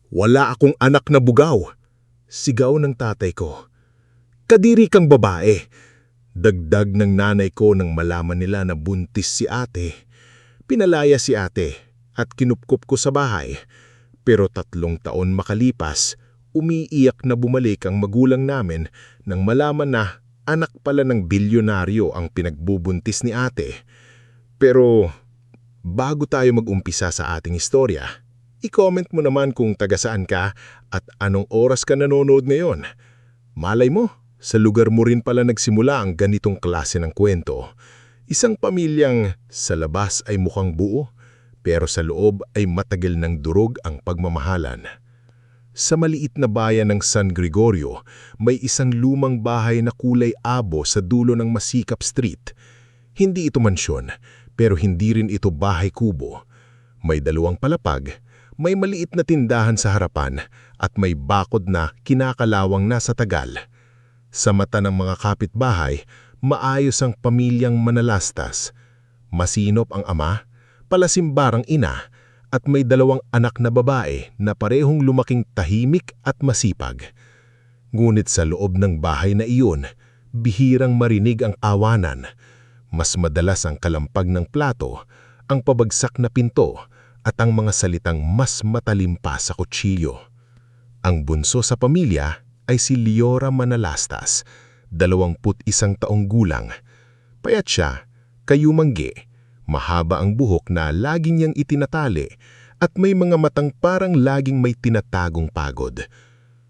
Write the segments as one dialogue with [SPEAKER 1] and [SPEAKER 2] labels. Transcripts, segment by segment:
[SPEAKER 1] Wala akong anak na bugaw, sigaw ng tatay ko. Kadiri kang babae. Dagdag ng nanay ko nang malaman nila na buntis si ate. Pinalaya si ate at kinupkup ko sa bahay. Pero 3 taon makalipas, umiiyak na bumalik ang magulang namin nang malaman na anak pala ng bilyonaryo ang pinagbubuntis ni ate. Pero bago tayo mag-umpisa sa ating istorya, i-comment mo naman kung taga-saan ka at anong oras ka nanonood ngayon. Malay mo, sa lugar mo rin pala nagsimula ang ganitong klase ng kwento. Isang pamilyang sa labas ay mukhang buo, pero sa loob ay matagal ng durog ang pagmamahalan. Sa maliit na bayan ng San Gregorio, may isang lumang bahay na kulay abo sa dulo ng masikap street. Hindi ito mansyon, pero hindi rin ito bahay kubo. May 2 palapag, may maliit na tindahan sa harapan, at may bakod na kinakalawang nasa tagal. Sa mata ng mga kapitbahay, maayos ang pamilyang manalastas. Masinop ang ama, palasimbarang ina, at may 2 anak na babae na parehong lumaking tahimik at masipag. Ngunit sa loob ng bahay na iyon, bihirang marinig ang awanan. Mas madalas ang kalampag ng plato, ang pabagsak na pinto, at ang mga salitang mas matalim pa sa kutsilyo. Ang bunso sa pamilya ay si Leora Manalastas, 21 taong gulang. Payat siya, kayumanggi, mahaba ang buhok na laging niyang itinatali, at may mga matang parang laging may tinatagong pagod.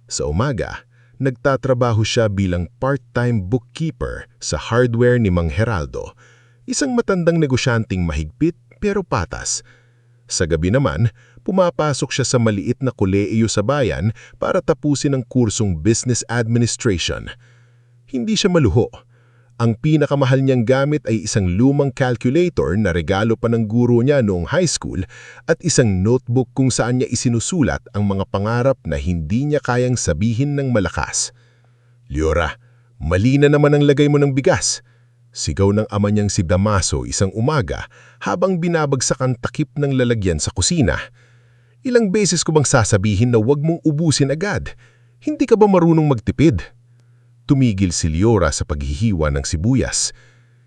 [SPEAKER 1] Sa umaga, nagtatrabaho siya bilang part-time bookkeeper sa hardware ni Mang Heraldo, isang matandang negosyanteng mahigpit pero patas. Sa gabi naman, pumapasok siya sa maliit na kolehiyo sa bayan para tapusin ang kursong Business Administration. Hindi siya maluho. Ang pinakamahal niyang gamit ay isang lumang calculator na regalo pa ng guro niya noong high school at isang notebook kung saan niya isinusulat ang mga pangarap na hindi niya kayang sabihin ng malakas. "Leora, mali na naman ang lagay mo ng bigas," sigaw ng ama niyang si Damaso isang umaga habang binabagsak ang takip ng lalagyan sa kusina. "Ilang beses ko bang sasabihin na huwag mong ubusin agad? Hindi ka ba marunong magtipid?" Tumigil si Leora sa paghihiwa ng sibuyas.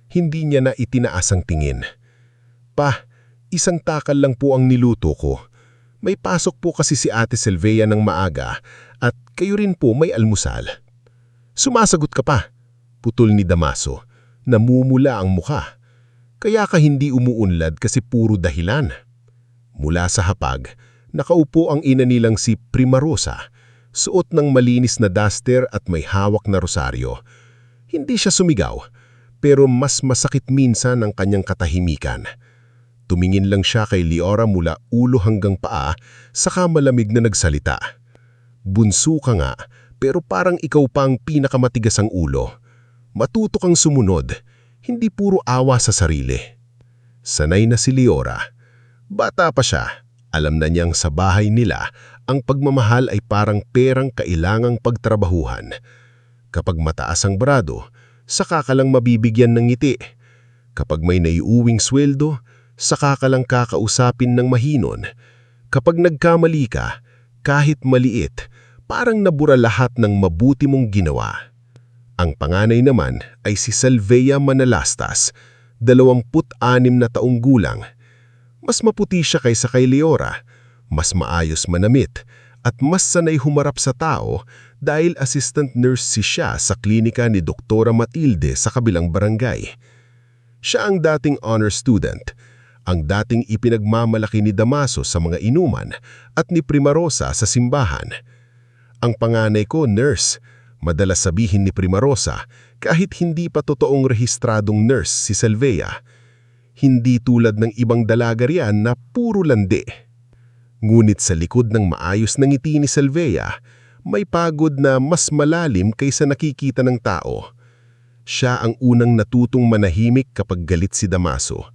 [SPEAKER 1] Hindi niya na itinaas ang tingin. "Pa, isang takal lang po ang niluto ko. May pasok po kasi si Ate Silvia ng maaga at kayo rin po may almusal." "Sumasagot ka pa," putol ni Damaso. Namumula ang mukha. "Kaya ka hindi umuunlad kasi puro dahilan." Mula sa hapag, nakaupo ang ina nilang si Primarosa, suot ng malinis na duster at may hawak na rosaryo. Hindi siya sumigaw, pero mas masakit minsan ang kanyang katahimikan. Tumingin lang siya kay Leora mula ulo hanggang paa, saka malamig na nagsalita. "Bunso ka nga, pero parang ikaw pa ang pinakamatigas ang ulo. Matuto kang sumunod, hindi puro awa sa sarili." Sanay na si Leora. Bata pa siya, alam na niyang sa bahay nila, ang pagmamahal ay parang perang kailangang pagtrabahuhan. Kapag mataas ang brado, saka ka lang mabibigyan ng ngiti. Kapag may naiuwing sweldo, saka ka lang kakausapin ng mahinon. Kapag nagkamali ka, kahit maliit, parang nabura lahat ng mabuti mong ginawa. Ang panganay naman ay si Silvia Manalastas, 26 na taong gulang. Mas maputi siya kaysa kay Leora, mas maayos manamit, at mas sanay humarap sa tao dahil assistant nurse siya sa klinika ni Doktora Matilde sa kabilang barangay. Siya ang dating honor student, ang dating ipinagmamalaki ni Damaso sa mga inuman at ni Primarosa sa simbahan. "Ang panganay ko, nurse," madalas sabihin ni Primarosa kahit hindi pa totoong rehistradong nurse si Silvia. Hindi tulad ng ibang dalaga riyan na puro landi. Ngunit sa likod ng maayos na ngiti ni Silvia, may pagod na mas malalim kaysa nakikita ng tao. Siya ang unang natutong manahimik kapag galit si Damaso.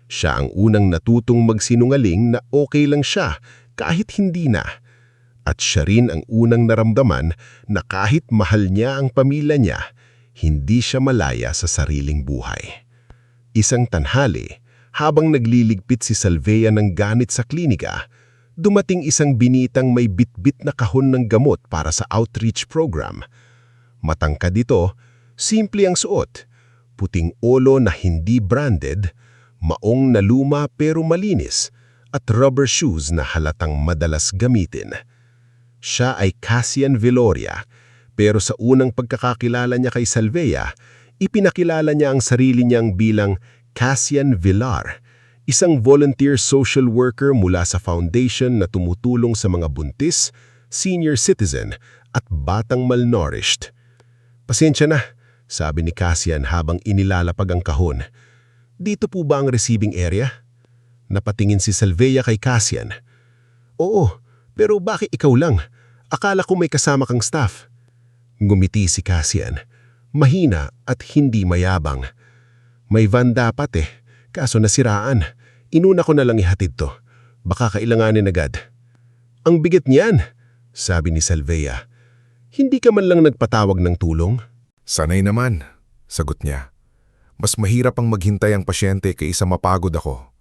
[SPEAKER 1] Siya ang unang natutong magsinungaling na okay lang siya kahit hindi na. At siya rin ang unang naramdaman na kahit mahal niya ang pamilya niya, hindi siya malaya sa sariling buhay. Isang tanghali, habang nagliligpit si Silvia ng ganit sa klinika, dumating isang binitang may bitbit na kahon ng gamot para sa outreach program. Matangkad ito, simple ang suot, puting olo na hindi branded, maong na luma pero malinis, at rubber shoes na halatang madalas gamitin. Siya ay Cassian Viloria, pero sa unang pagkakakilala niya kay Salvea, ipinakilala niya ang sarili niyang bilang Cassian Villar, isang volunteer social worker mula sa foundation na tumutulong sa mga buntis, senior citizen at batang malnourished. "Pasensya na," sabi ni Cassian habang inilalapag ang kahon. "Dito po ba ang receiving area?" Napatingin si Salvea kay Cassian. "Oo, pero bakit ikaw lang? Akala ko may kasama kang staff." Ngumiti si Cassian, mahina at hindi mayabang. "May van dapat kaso nasiraan. Inuna ko na lang ihatid to. Baka kailanganin agad." "Ang bigat niyan," sabi ni Salvea. "Hindi ka man lang nagpatawag ng tulong?"
[SPEAKER 2] "Sanay naman," sagot niya. "Mas mahirap ang maghintay ang pasyente kaysa mapagod ako."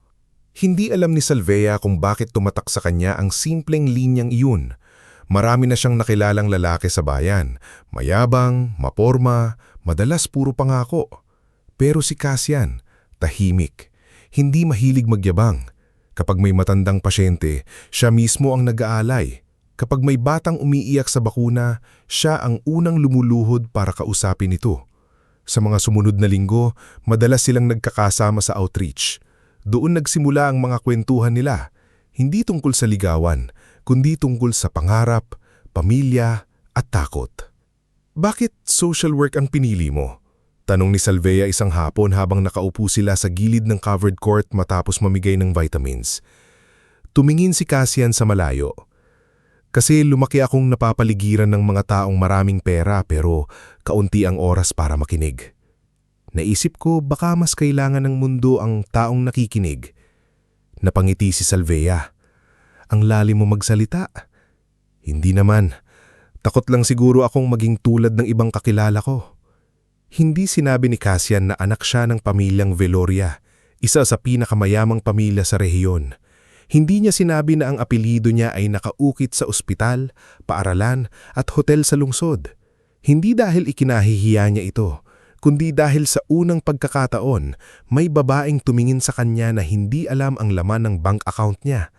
[SPEAKER 2] Hindi alam ni Salvea kung bakit tumatak sa kanya ang simpleng linyang iyon. Marami na siyang nakilalang lalaki sa bayan. Mayabang, maporma, madalas puro pangako. Pero si Cassian, tahimik. Hindi mahilig magyabang. Kapag may matandang pasyente, siya mismo ang nag-aalay. Kapag may batang umiiyak sa bakuna, siya ang unang lumuluhod para kausapin ito. Sa mga sumunod na linggo, madalas silang nagkakasama sa outreach. Doon nagsimula ang mga kwentuhan nila, hindi tungkol sa ligawan, kundi tungkol sa pangarap, pamilya at takot. "Bakit social work ang pinili mo?" tanong ni Salvea isang hapon habang nakaupo sila sa gilid ng covered court matapos mamigay ng vitamins. Tumingin si Cassian sa malayo. "Kasi lumaki akong napapaligiran ng mga taong maraming pera pero kaunti ang oras para makinig. Naisip ko baka mas kailangan ng mundo ang taong nakikinig." Napangiti si Salvea. "Ang lalim mo magsalita." "Hindi naman. Takot lang siguro akong maging tulad ng ibang kakilala ko." Hindi sinabi ni Cassian na anak siya ng pamilyang Viloria, isa sa pinakamayamang pamilya sa rehiyon. Hindi niya sinabi na ang apelyido niya ay nakaukit sa ospital, paaralan at hotel sa lungsod. Hindi dahil ikinahihiya niya ito, kundi dahil sa unang pagkakataon, may babaeng tumingin sa kanya na hindi alam ang laman ng bank account niya.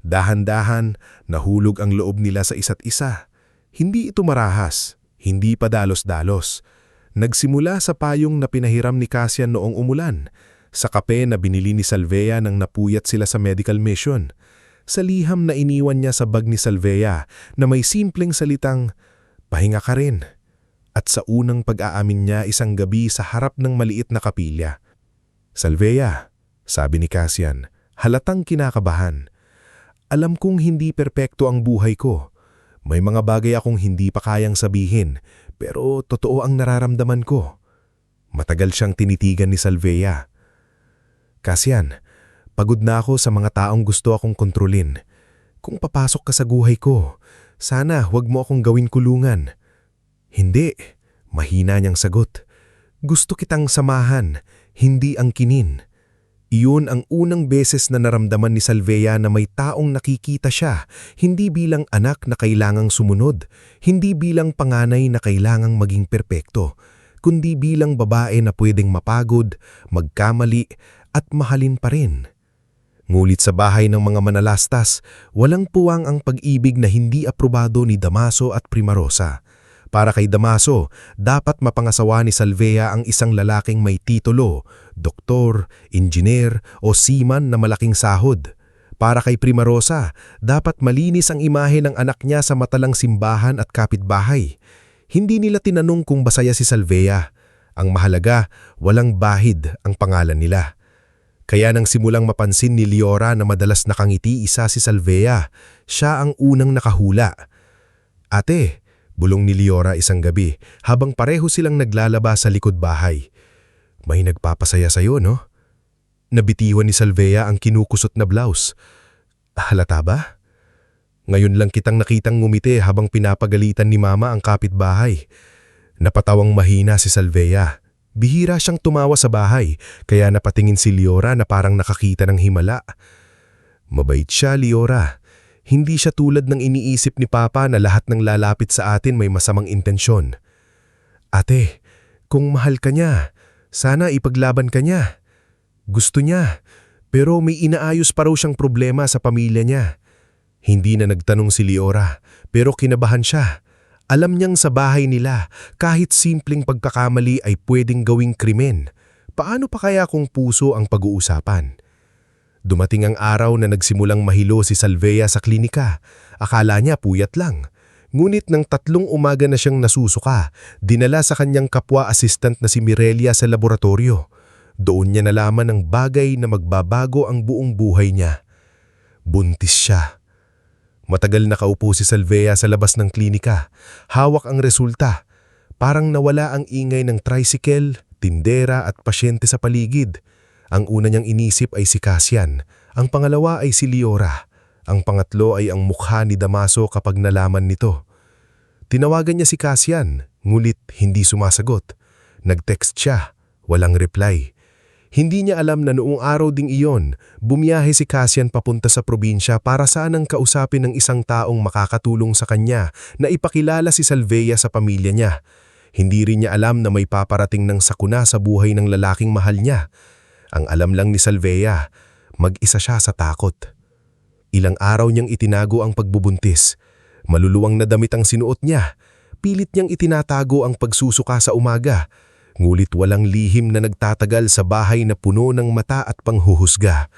[SPEAKER 2] Dahan-dahan, nahulog ang loob nila sa isa't isa. Hindi ito marahas, hindi pa dalos-dalos. Nagsimula sa payong na pinahiram ni Cassian noong umulan, sa kape na binili ni Salvea nang napuyat sila sa medical mission, sa liham na iniwan niya sa bag ni Salvea na may simpleng salitang, "Pahinga ka rin." At sa unang pag-aamin niya isang gabi sa harap ng maliit na kapilya. "Salvea," sabi ni Cassian, halatang kinakabahan. "Alam kong hindi perpekto ang buhay ko. May mga bagay akong hindi pa kayang sabihin, pero totoo ang nararamdaman ko." Matagal siyang tinitigan ni Salvea. "Cassian, pagod na ako sa mga taong gusto akong kontrolin. Kung papasok ka sa buhay ko, sana huwag mo akong gawin kulungan." "Hindi," mahina niyang sagot. "Gusto kitang samahan, hindi angkinin." Iyon ang unang beses na naramdaman ni Salvea na may taong nakikita siya, hindi bilang anak na kailangang sumunod, hindi bilang panganay na kailangang maging perpekto, kundi bilang babae na pwedeng mapagod, magkamali at mahalin pa rin. Ngulit sa bahay ng mga manalastas, walang puwang ang pag-ibig na hindi aprobado ni Damaso at Primarosa. Para kay Damaso, dapat mapangasawa ni Salvea ang isang lalaking may titulo, doktor, engineer o seaman na malaking sahod. Para kay Primarosa, dapat malinis ang imahe ng anak niya sa matalang simbahan at kapitbahay. Hindi nila tinanong kung basaya si Salvea. Ang mahalaga, walang bahid ang pangalan nila. Kaya nang simulang mapansin ni Liora na madalas nakangiti isa si Salvea, siya ang unang nakahula. "Ate," bulong ni Liora isang gabi habang pareho silang naglalaba sa likod bahay. "May nagpapasaya sa'yo, no?" Nabitiwan ni Salvea ang kinukusot na blouse. "Halata ba? Ngayon lang kitang nakitang ngumiti habang pinapagalitan ni Mama ang kapitbahay." Napatawang mahina si Salvea. Bihira siyang tumawa sa bahay, kaya napatingin si Liora na parang nakakita ng himala. "Mabait siya, Liora. Hindi siya tulad ng iniisip ni Papa na lahat ng lalapit sa atin may masamang intensyon. Ate, kung mahal ka niya, sana ipaglaban ka niya. Gusto niya, pero may inaayos pa raw siyang problema sa pamilya niya. Hindi na nagtanong si Liora, pero kinabahan siya. Alam niyang sa bahay nila, kahit simpleng pagkakamali ay pwedeng gawing krimen. Paano pa kaya kung puso ang pag-uusapan? Dumating ang araw na nagsimulang mahilo si Salvea sa klinika. Akala niya puyat lang. Ngunit nang 3 umaga na siyang nasusuka, dinala sa kanyang kapwa-assistant na si Mirelia sa laboratorio. Doon niya nalaman ang bagay na magbabago ang buong buhay niya. Buntis siya. Matagal nakaupo si Salvea sa labas ng klinika. Hawak ang resulta. Parang nawala ang ingay ng tricycle, tindera at pasyente sa paligid. Ang una niyang inisip ay si Cassian. Ang pangalawa ay si Liora. Ang pangatlo ay ang mukha ni Damaso kapag nalaman nito. Tinawagan niya si Cassian, ngulit hindi sumasagot. Nag-text siya, walang reply. Hindi niya alam na noong araw ding iyon, bumiyahe si Cassian papunta sa probinsya para sanang kausapin ng isang taong makakatulong sa kanya na ipakilala si Salvea sa pamilya niya. Hindi rin niya alam na may paparating ng sakuna sa buhay ng lalaking mahal niya. Ang alam lang ni Salvea, mag-isa siya sa takot. Ilang araw niyang itinago ang pagbubuntis. Maluluwang na damit ang sinuot niya. Pilit niyang itinatago ang pagsusuka sa umaga. Ngulit walang lihim na nagtatagal sa bahay na puno ng mata at panghuhusga.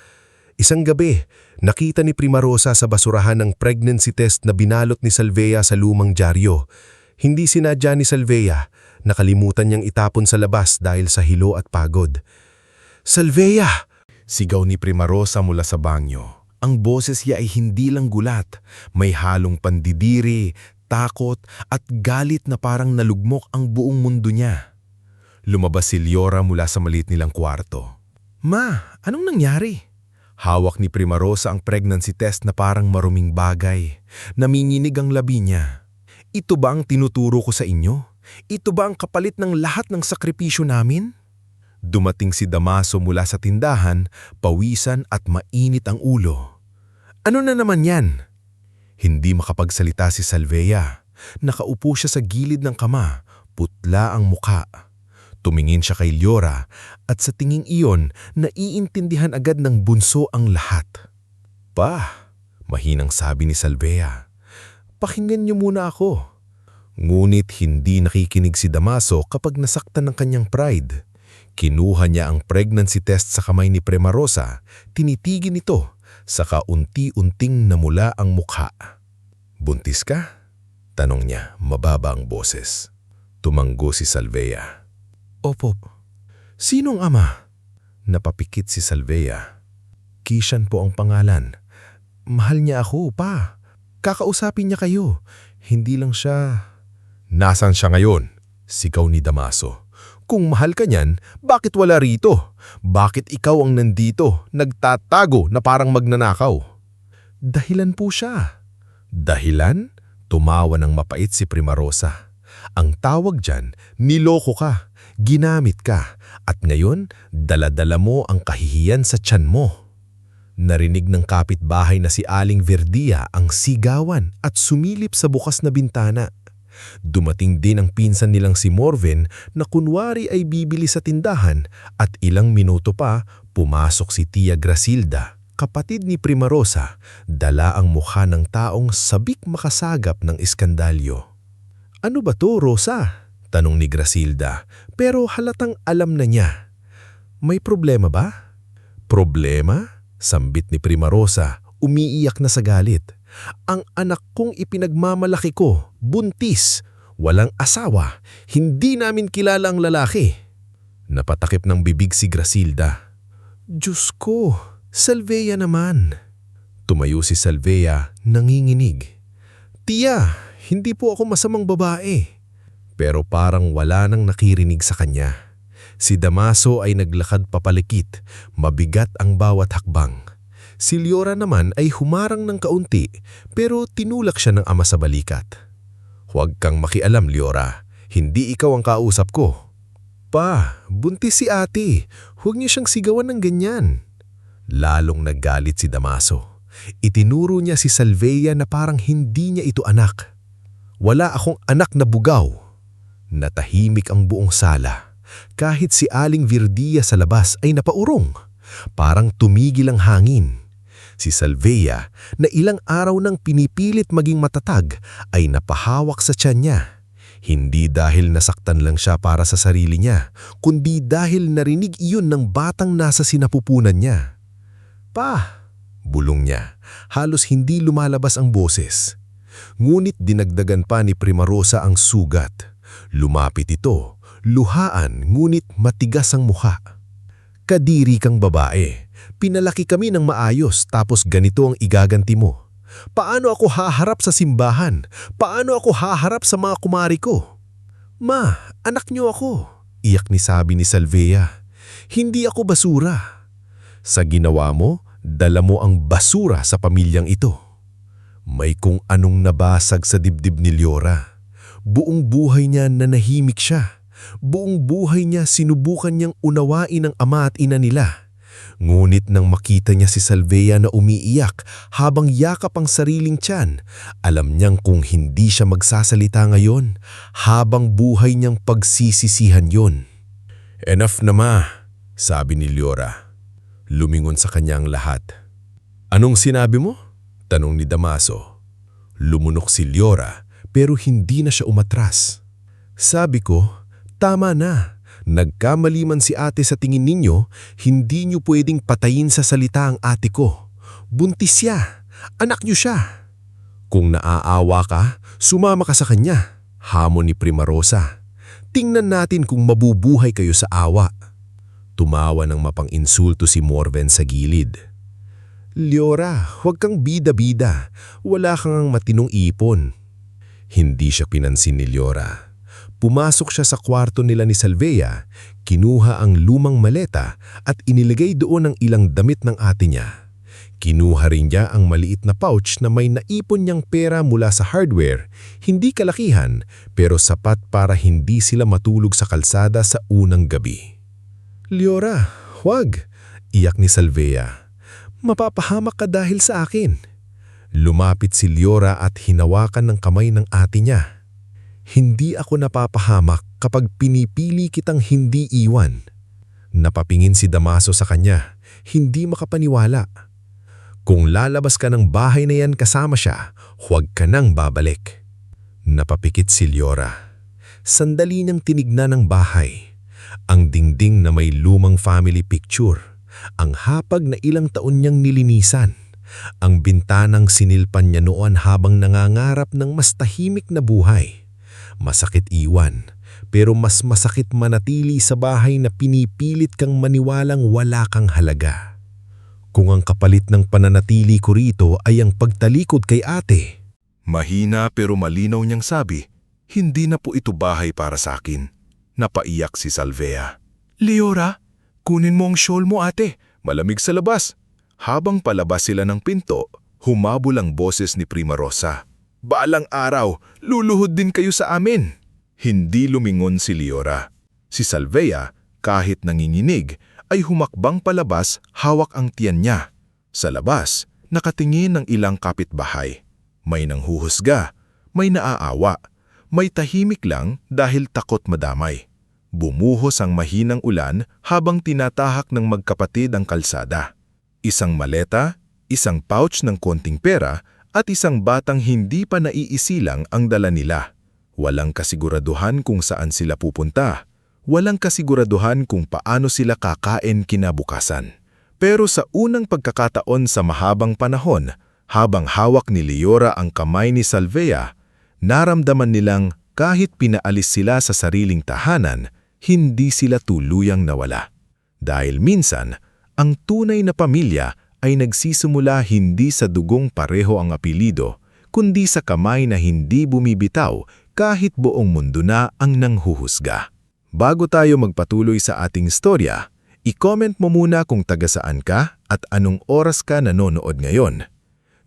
[SPEAKER 2] Isang gabi, nakita ni Primarosa sa basurahan ng pregnancy test na binalot ni Salvea sa lumang dyaryo. Hindi sinadya ni Salvea, nakalimutan niyang itapon sa labas dahil sa hilo at pagod. "Salvea!" Sigaw ni Primarosa mula sa banyo. Ang boses niya ay hindi lang gulat, may halong pandidiri, takot at galit na parang nalugmok ang buong mundo niya. Lumabas si Liora mula sa maliit nilang kwarto. "Ma, anong nangyari?" Hawak ni Primarosa ang pregnancy test na parang maruming bagay. Naminginig ang labi niya. "Ito ba ang tinuturo ko sa inyo? Ito ba ang kapalit ng lahat ng sakripisyo namin?" Dumating si Damaso mula sa tindahan, pawisan at mainit ang ulo. "Ano na naman yan?" Hindi makapagsalita si Salvea. Nakaupo siya sa gilid ng kama, putla ang muka. Tumingin siya kay Liora at sa tinging iyon, naiintindihan agad ng bunso ang lahat. "Pa," mahinang sabi ni Salvea, "pakinggan niyo muna ako." Ngunit hindi nakikinig si Damaso kapag nasaktan ng kanyang pride. Kinuha niya ang pregnancy test sa kamay ni Primarosa, tinitigin ito, saka unti-unting namula ang mukha. "Buntis ka?" tanong niya, mababa ang boses. Tumanggo si Salvea. "Opo." "Sinong ama?" Napapikit si Salvea. "Kishan po ang pangalan. Mahal niya ako, pa. Kakausapin niya kayo. Hindi lang siya..." "Nasaan siya ngayon?" sigaw ni Damaso. "Kung mahal ka niyan, bakit wala rito? Bakit ikaw ang nandito, nagtatago na parang magnanakaw?" "Dahilan po siya." "Dahilan?" Tumawa ng mapait si Primarosa. "Ang tawag dyan, niloko ka, ginamit ka, at ngayon dala-dala mo ang kahihiyan sa tiyan mo." Narinig ng kapitbahay na si Aling Verdia ang sigawan at sumilip sa bukas na bintana. Dumating din ang pinsan nilang si Morven na kunwari ay bibili sa tindahan at ilang minuto pa pumasok si Tia Grasilda, kapatid ni Primarosa, dala ang mukha ng taong sabik makasagap ng iskandalyo. "Ano ba to, Rosa?" tanong ni Grasilda, pero halatang alam na niya. "May problema ba?" "Problema?" sambit ni Primarosa, umiiyak na sa galit. "Ang anak kong ipinagmamalaki ko, buntis, walang asawa, hindi namin kilala ang lalaki." Napatakip ng bibig si Grasilda. "Diyos ko, Salvea naman." Tumayo si Salvea, nanginginig. "Tia, hindi po ako masamang babae." Pero parang wala nang nakirinig sa kanya. Si Damaso ay naglakad papalikit, mabigat ang bawat hakbang. Si Liora naman ay humarang ng kaunti pero tinulak siya ng ama sa balikat. "Huwag kang makialam, Liora. Hindi ikaw ang kausap ko." "Pa, buntis si ate. Huwag niyo siyang sigawan ng ganyan." Lalong naggalit si Damaso. Itinuro niya si Salveia na parang hindi niya ito anak. Wala akong anak na bugaw. Natahimik ang buong sala. Kahit si Aling Virdia sa labas ay napaurong. Parang tumigil ang hangin. Si Salveia, na ilang araw nang pinipilit maging matatag, ay napahawak sa tiyan niya. Hindi dahil nasaktan lang siya para sa sarili niya, kundi dahil narinig iyon ng batang nasa sinapupunan niya. "Pa!" bulong niya, halos hindi lumalabas ang boses. Ngunit dinagdagan pa ni Primarosa ang sugat. Lumapit ito, luhaan ngunit matigas ang mukha. "Kadiri kang babae. Pinalaki kami ng maayos tapos ganito ang igaganti mo. Paano ako haharap sa simbahan? Paano ako haharap sa mga kumari ko?" "Ma, anak niyo ako," iyak ni sabi ni Salveia. "Hindi ako basura." "Sa ginawa mo, dala mo ang basura sa pamilyang ito." May kung anong nabasag sa dibdib ni Leora. Buong buhay niya nanahimik siya. Buong buhay niya sinubukan niyang unawain ang ama at ina nila. Ngunit nang makita niya si Salveia na umiiyak habang yakap ang sariling tiyan, alam niyang kung hindi siya magsasalita ngayon, habang buhay niyang pagsisisihan yon. "Enough na, ma," sabi ni Leora. Lumingon sa kanya ang lahat. "Anong sinabi mo?" tanong ni Damaso. Lumunok si Leora pero hindi na siya umatras. "Sabi ko, tama na. Nagkamali man si ate sa tingin ninyo, hindi niyo pwedeng patayin sa salita ang ate ko. Buntis siya. Anak niyo siya. Kung naaawa ka, sumama ka sa kanya," hamon ni Primarosa. "Tingnan natin kung mabubuhay kayo sa awa." Tumawa ng mapang-insulto si Morven sa gilid. "Leora, huwag kang bida-bida. Wala kang matinong ipon." Hindi siya pinansin ni Leora. Pumasok siya sa kwarto nila ni Salveia, kinuha ang lumang maleta at inilagay doon ang ilang damit ng ate niya. Kinuha rin niya ang maliit na pouch na may naipon niyang pera mula sa hardware, hindi kalakihan pero sapat para hindi sila matulog sa kalsada sa unang gabi. "Leora, huwag," iyak ni Salveia. "Mapapahamak ka dahil sa akin." Lumapit si Leora at hinawakan ng kamay ng ate niya. "Hindi ako napapahamak kapag pinipili kitang hindi iwan." Napapingin si Damaso sa kanya, hindi makapaniwala. "Kung lalabas ka ng bahay na yan kasama siya, huwag ka nang babalik." Napapikit si Leora. Sandali niyang tinignan ang bahay. Ang dingding na may lumang family picture. Ang hapag na ilang taon niyang nilinisan. Ang bintanang sinilpan niya noon habang nangangarap ng mas tahimik na buhay. Masakit iwan, pero mas masakit manatili sa bahay na pinipilit kang maniwalang wala kang halaga. Kung ang kapalit ng pananatili ko rito ay ang pagtalikod kay ate.
[SPEAKER 1] Mahina pero malinaw niyang sabi, "Hindi na po ito bahay para sa akin." Napaiyak si Salveia. "Leora, kunin mo ang shawl mo ate, malamig sa labas." Habang palabas sila ng pinto, humabol ang boses ni Primarosa. "Balang araw, luluhod din kayo sa amin." Hindi lumingon si Leora. Si Salveia, kahit nanginginig, ay humakbang palabas, hawak ang tiyan niya. Sa labas, nakatingin ang ilang kapitbahay. May nanghuhusga, may naaawa, may tahimik lang dahil takot madamay. Bumuhos ang mahinang ulan habang tinatahak ng magkapatid ang kalsada. Isang maleta, isang pouch ng konting pera, at isang batang hindi pa naiisilang ang dala nila. Walang kasiguraduhan kung saan sila pupunta. Walang kasiguraduhan kung paano sila kakain kinabukasan. Pero sa unang pagkakataon sa mahabang panahon, habang hawak ni Leora ang kamay ni Salveia, naramdaman nilang kahit pinaalis sila sa sariling tahanan, hindi sila tuluyang nawala. Dahil minsan, ang tunay na pamilya ay nagsisimula hindi sa dugong pareho ang apelido, kundi sa kamay na hindi bumibitaw kahit buong mundo na ang nanghuhusga. Bago tayo magpatuloy sa ating istorya, i-comment mo muna kung taga saan ka at anong oras ka nanonood ngayon.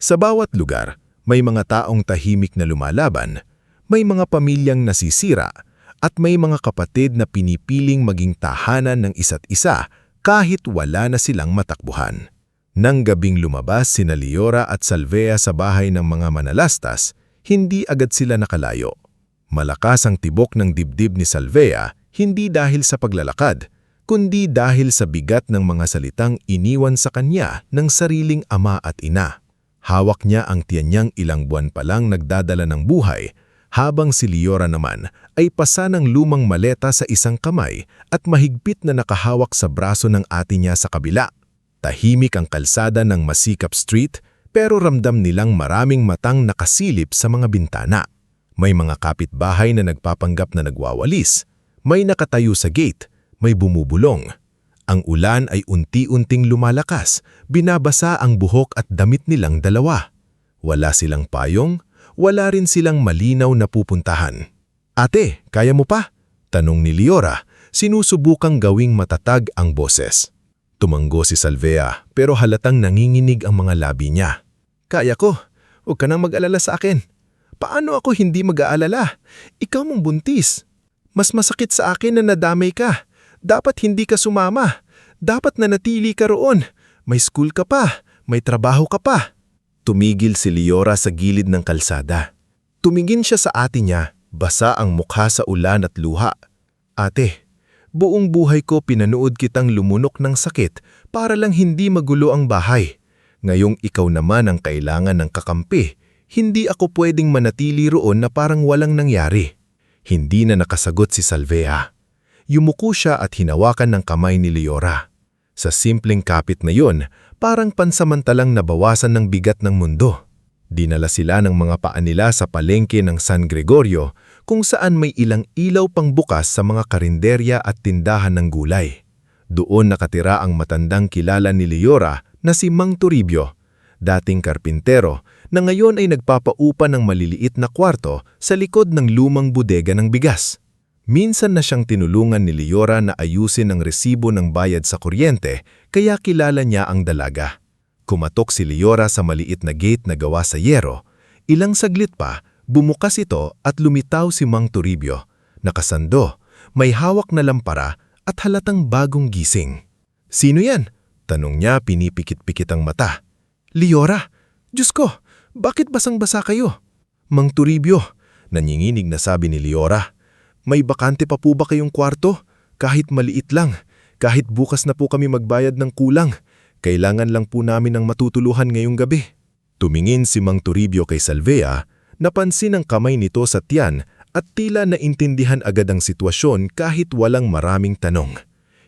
[SPEAKER 1] Sa bawat lugar, may mga taong tahimik na lumalaban, may mga pamilyang nasisira, at may mga kapatid na pinipiling maging tahanan ng isa't isa kahit wala na silang matakbuhan.
[SPEAKER 2] Nang gabing lumabas sina Liora at Salvea sa bahay ng mga manalastas, hindi agad sila nakalayo. Malakas ang tibok ng dibdib ni Salvea, hindi dahil sa paglalakad, kundi dahil sa bigat ng mga salitang iniwan sa kanya ng sariling ama at ina. Hawak niya ang tiyan niyang ilang buwan pa lang nagdadala ng buhay, habang si Liora naman ay pasa ng lumang maleta sa isang kamay at mahigpit na nakahawak sa braso ng ate niya sa kabila. Tahimik ang kalsada ng masikap street, pero ramdam nilang maraming matang nakasilip sa mga bintana. May mga kapitbahay na nagpapanggap na nagwawalis, may nakatayo sa gate, may bumubulong. Ang ulan ay unti-unting lumalakas, binabasa ang buhok at damit nilang dalawa. Wala silang payong, wala rin silang malinaw na pupuntahan. "Ate, kaya mo pa?" tanong ni Liora, sinusubukang gawing matatag ang boses. Tumanggo si Salvea, pero halatang nanginginig ang mga labi niya. "Kaya ko. Huwag ka nang mag-alala sa akin." "Paano ako hindi mag-aalala? Ikaw mong buntis. Mas masakit sa akin na nadamay ka. Dapat hindi ka sumama. Dapat nanatili ka roon. May school ka pa. May trabaho ka pa." Tumigil si Liora sa gilid ng kalsada. Tumingin siya sa ate niya, basa ang mukha sa ulan at luha. "Ate, buong buhay ko pinanood kitang lumunok ng sakit para lang hindi magulo ang bahay. Ngayong ikaw naman ang kailangan ng kakampi. Hindi ako pwedeng manatili roon na parang walang nangyari." Hindi na nakasagot si Salvea. Yumuko siya at hinawakan ng kamay ni Liora. Sa simpleng kapit na yun, parang pansamantalang nabawasan ng bigat ng mundo. Dinala sila ng mga paa nila sa palengke ng San Gregorio, kung saan may ilang ilaw pang bukas sa mga karinderya at tindahan ng gulay. Doon nakatira ang matandang kilala ni Liora na si Mang Toribio, dating karpintero, na ngayon ay nagpapaupa ng maliliit na kwarto sa likod ng lumang bodega ng bigas. Minsan na siyang tinulungan ni Liora na ayusin ang resibo ng bayad sa kuryente, kaya kilala niya ang dalaga. Kumatok si Liora sa maliit na gate na gawa sa yero. Ilang saglit pa, bumukas ito at lumitaw si Mang Toribio. Nakasando, may hawak na lampara at halatang bagong gising. "Sino yan?" tanong niya, pinipikit-pikit ang mata. "Liora, Diyos ko, bakit basang-basa kayo?" "Mang Toribio," nanginginig na sabi ni Liora. "May bakante pa po ba kayong kwarto? Kahit maliit lang, kahit bukas na po kami magbayad ng kulang. Kailangan lang po namin ng matutuluhan ngayong gabi." Tumingin si Mang Toribio kay Salvea, napansin ang kamay nito sa tiyan at tila naintindihan agad ang sitwasyon kahit walang maraming tanong.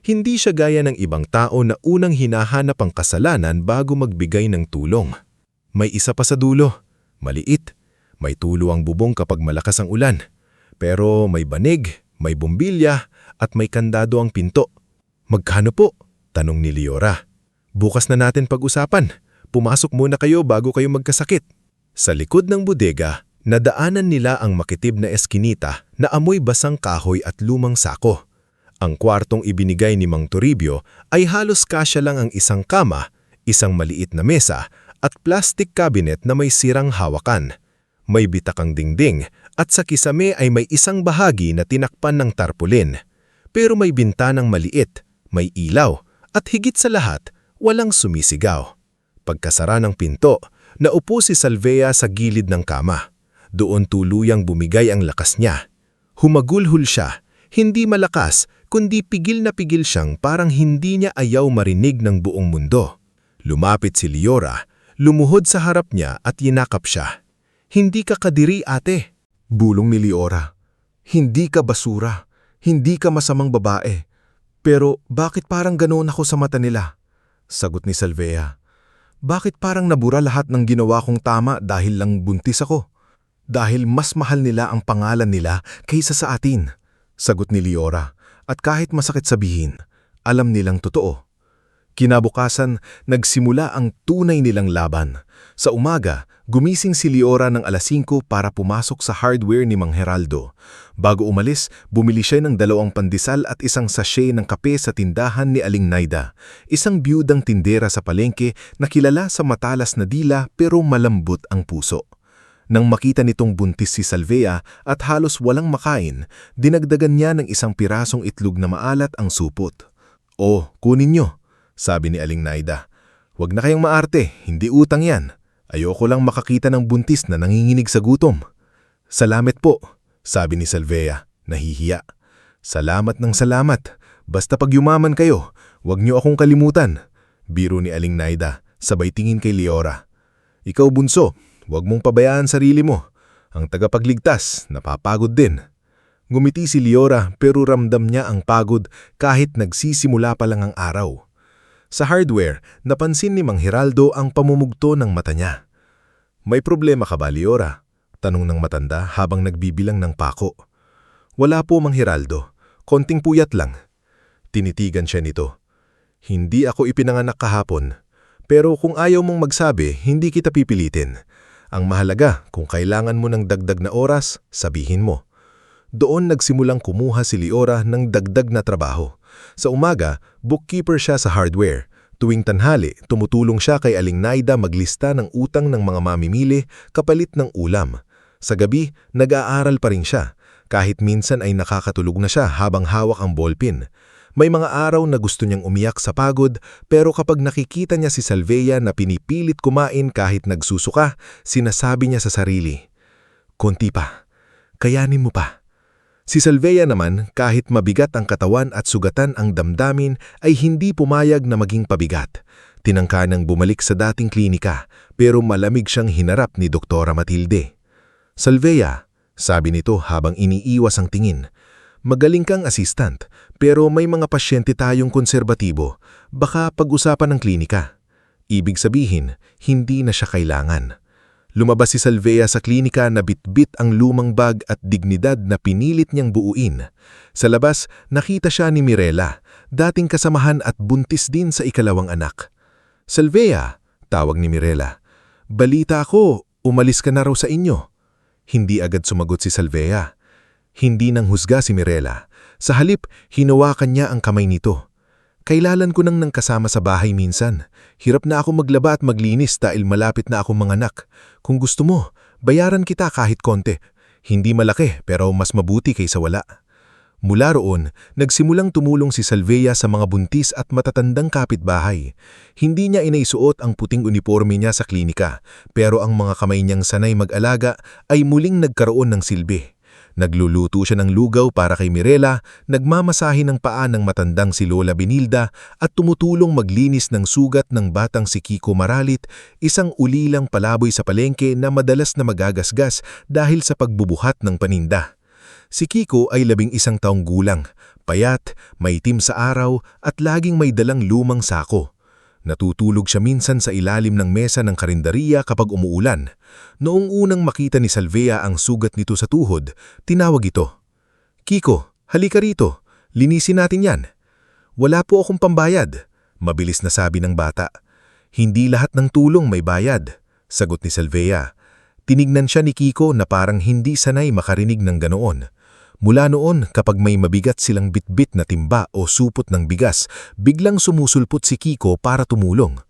[SPEAKER 2] Hindi siya gaya ng ibang tao na unang hinahanap ang kasalanan bago magbigay ng tulong. May isa pa sa dulo, maliit, may tulo ang bubong kapag malakas ang ulan. Pero may banig, may bumbilya at may kandado ang pinto. "Magkano po?" tanong ni Liora. "Bukas na natin pag-usapan. Pumasok muna kayo bago kayo magkasakit." Sa likod ng bodega, nadaanan nila ang makitib na eskinita na amoy basang kahoy at lumang sako. Ang kwartong ibinigay ni Mang Toribio ay halos kasya lang ang isang kama, isang maliit na mesa at plastic cabinet na may sirang hawakan. May bitakang dingding at sa kisame ay may isang bahagi na tinakpan ng tarpaulin. Pero may bintanang maliit, may ilaw at higit sa lahat, walang sumisigaw. Pagkasara ng pinto, naupo si Salvea sa gilid ng kama. Doon tuluyang bumigay ang lakas niya. Humagulhol siya, hindi malakas kundi pigil na pigil siyang parang hindi niya ayaw marinig ng buong mundo. Lumapit si Liora, lumuhod sa harap niya at yinakap siya. "Hindi ka kadiri, ate."
[SPEAKER 1] Bulong ni Liora. "Hindi ka basura. Hindi ka masamang babae. Pero bakit parang ganoon ako sa mata nila?" Sagot ni Salvea. "Bakit parang nabura lahat ng ginawa kong tama dahil lang buntis ako? Dahil mas mahal nila ang pangalan nila kaysa sa atin." Sagot ni Liora. At kahit masakit sabihin, alam nilang totoo. Kinabukasan, nagsimula ang tunay nilang laban. Sa umaga, gumising si Liora ng alas 5 para pumasok sa hardware ni Mang Heraldo. Bago umalis, bumili siya ng 2 pandesal at isang sachet ng kape sa tindahan ni Aling Naida, isang biyudang tindera sa palengke na kilala sa matalas na dila pero malambot ang puso. Nang makita nitong buntis si Salvea at halos walang makain, dinagdagan niya ng 1 pirasong itlog na maalat ang supot. "Oh, kunin niyo," sabi ni Aling Naida. Huwag na kayong maarte, hindi utang yan. Ayoko lang makakita ng buntis na nanginginig sa gutom. Salamat po, sabi ni Salvea, nahihiya. Salamat ng salamat. Basta pag yumaman kayo, huwag niyo akong kalimutan. Biro ni Aling Naida, sabay tingin kay Leora. Ikaw bunso, huwag mong pabayaan sarili mo. Ang tagapagligtas, napapagod din. Ngumiti si Leora pero ramdam niya ang pagod kahit nagsisimula pa lang ang araw. Sa hardware, napansin ni Mang Hiraldo ang pamumugto ng mata niya. May problema ka ba, Leora? Tanong ng matanda habang nagbibilang ng pako. Wala po, Mang Hiraldo. Konting puyat lang. Tinitigan siya nito. Hindi ako ipinanganak kahapon. Pero kung ayaw mong magsabi, hindi kita pipilitin. Ang mahalaga, kung kailangan mo ng dagdag na oras, sabihin mo. Doon nagsimulang kumuha si Leora ng dagdag na trabaho. Sa umaga, bookkeeper siya sa hardware. Tuwing tanghali, tumutulong siya kay Aling Naida maglista ng utang ng mga mamimili kapalit ng ulam. Sa gabi, nag-aaral pa rin siya. Kahit minsan ay nakakatulog na siya habang hawak ang ballpen. May mga araw na gusto niyang umiyak sa pagod pero kapag nakikita niya si Salvea na pinipilit kumain kahit nagsusuka, sinasabi niya sa sarili, "Konti pa, kayanin mo pa." Si Salvea naman, kahit mabigat ang katawan at sugatan ang damdamin, ay hindi pumayag na maging pabigat. Tinangka nang bumalik sa dating klinika, pero malamig siyang hinarap ni Doktora Matilde. "Salvea," sabi nito habang iniiwas ang tingin, "magaling kang assistant, pero may mga pasyente tayong konserbatibo. Baka pag-usapan ng klinika." Ibig sabihin, hindi na siya kailangan. Lumabas si Salvea sa klinika na bitbit ang lumang bag at dignidad na pinilit niyang buuin. Sa labas, nakita siya ni Mirela, dating kasamahan at buntis din sa ikalawang anak. "Salvea," tawag ni Mirela, "balita ko, umalis ka na raw sa inyo." Hindi agad sumagot si Salvea. Hindi nang husga si Mirela. Sa halip, hinawakan niya ang kamay nito. "Kailalan ko nang kasama sa bahay minsan. Hirap na ako maglaba at maglinis dahil malapit na akong manganak. Kung gusto mo, bayaran kita kahit konti. Hindi malaki pero mas mabuti kaysa wala." Mula roon, nagsimulang tumulong si Salvea sa mga buntis at matatandang kapitbahay. Hindi niya inaisuot ang puting uniforme niya sa klinika, pero ang mga kamay niyang sanay mag-alaga ay muling nagkaroon ng silbi. Nagluluto siya ng lugaw para kay Mirela, nagmamasahe ng paa ng matandang si Lola Benilda at tumutulong maglinis ng sugat ng batang si Kiko Maralit, isang ulilang palaboy sa palengke na madalas na magagasgas dahil sa pagbubuhat ng paninda. Si Kiko ay 11 taong gulang, payat, maitim sa araw at laging may dalang lumang sako. Natutulog siya minsan sa ilalim ng mesa ng karinderiya kapag umuulan. Noong unang makita ni Salvea ang sugat nito sa tuhod, tinawag ito. "Kiko, halika rito. Linisin natin yan." "Wala po akong pambayad," mabilis na sabi ng bata. "Hindi lahat ng tulong may bayad," sagot ni Salvea. Tinignan siya ni Kiko na parang hindi sanay makarinig ng ganoon. Mula noon, kapag may mabigat silang bitbit na timba o supot ng bigas, biglang sumusulpot si Kiko para tumulong.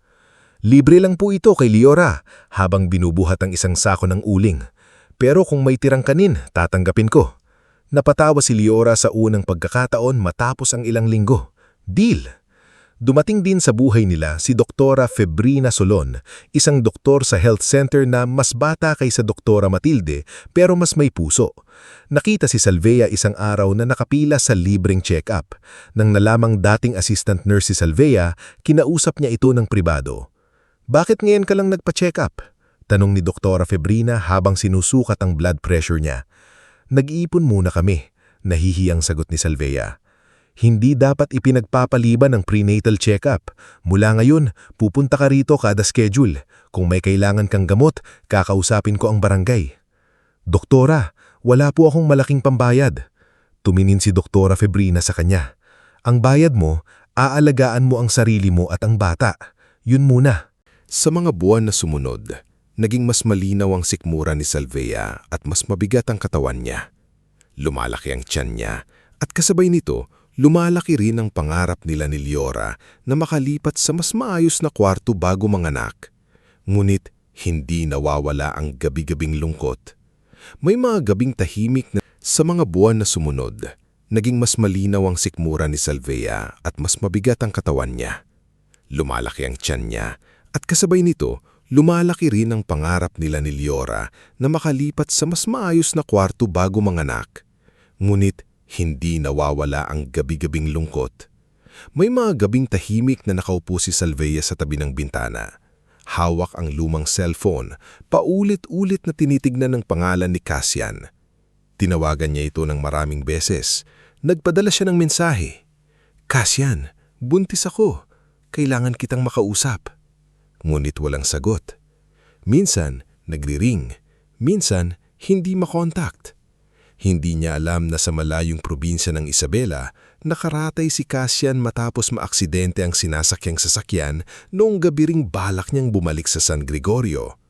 [SPEAKER 1] "Libre lang po ito kay Leora," habang binubuhat ang isang sako ng uling. "Pero kung may tirang kanin, tatanggapin ko." Napatawa si Leora sa unang pagkakataon matapos ang ilang linggo. Deal! Dumating din sa buhay nila si Doktora Febrina Solon, isang doktor sa health center na mas bata kaysa Doktora Matilde pero mas may puso. Nakita si Salvea isang araw na nakapila sa libreng check-up. Nang nalamang dating assistant nurse si Salvea, kinausap niya ito ng pribado. "Bakit ngayon ka lang nagpa-check-up?" tanong ni Doktora Febrina habang sinusukat ang blood pressure niya. "Nag-iipon muna kami," nahihiyang sagot ni Salvea. "Hindi dapat ipinagpapaliban ng prenatal check-up. Mula ngayon, pupunta ka rito kada schedule. Kung may kailangan kang gamot, kakausapin ko ang barangay." "Doktora, wala po akong malaking pambayad." Tumingin si Doktora Febrina sa kanya. "Ang bayad mo, aalagaan mo ang sarili mo at ang bata. Yun muna."
[SPEAKER 2] Sa mga buwan na sumunod, naging mas malinaw ang sikmura ni Salvea at mas mabigat ang katawan niya. Lumalaki ang tiyan niya at kasabay nito, lumalaki rin ang pangarap nila ni Leora na makalipat sa mas maayos na kwarto bago manganak. Ngunit hindi nawawala ang gabi-gabing lungkot. May mga gabing tahimik na sa mga buwan na sumunod, naging mas malinaw ang sikmura ni Salvea at mas mabigat ang katawan niya. lumalaki ang tiyan niya, at kasabay nito, lumalaki rin ang pangarap nila ni Liora na makalipat sa mas maayos na kwarto bago manganak. Ngunit hindi nawawala ang gabi-gabing lungkot. May mga gabing tahimik na nakaupo si Salvea sa tabi ng bintana. Hawak ang lumang cellphone, paulit-ulit na tinitignan ng pangalan ni Cassian. Tinawagan niya ito ng maraming beses. Nagpadala siya ng mensahe. "Cassian, buntis ako. Kailangan kitang makausap." Ngunit walang sagot. Minsan, nagri-ring. Minsan, hindi makontakt. Hindi niya alam na sa malayong probinsya ng Isabela, nakaratay si Cassian matapos maaksidente ang sinasakyang sasakyan noong gabi ring balak niyang bumalik sa San Gregorio.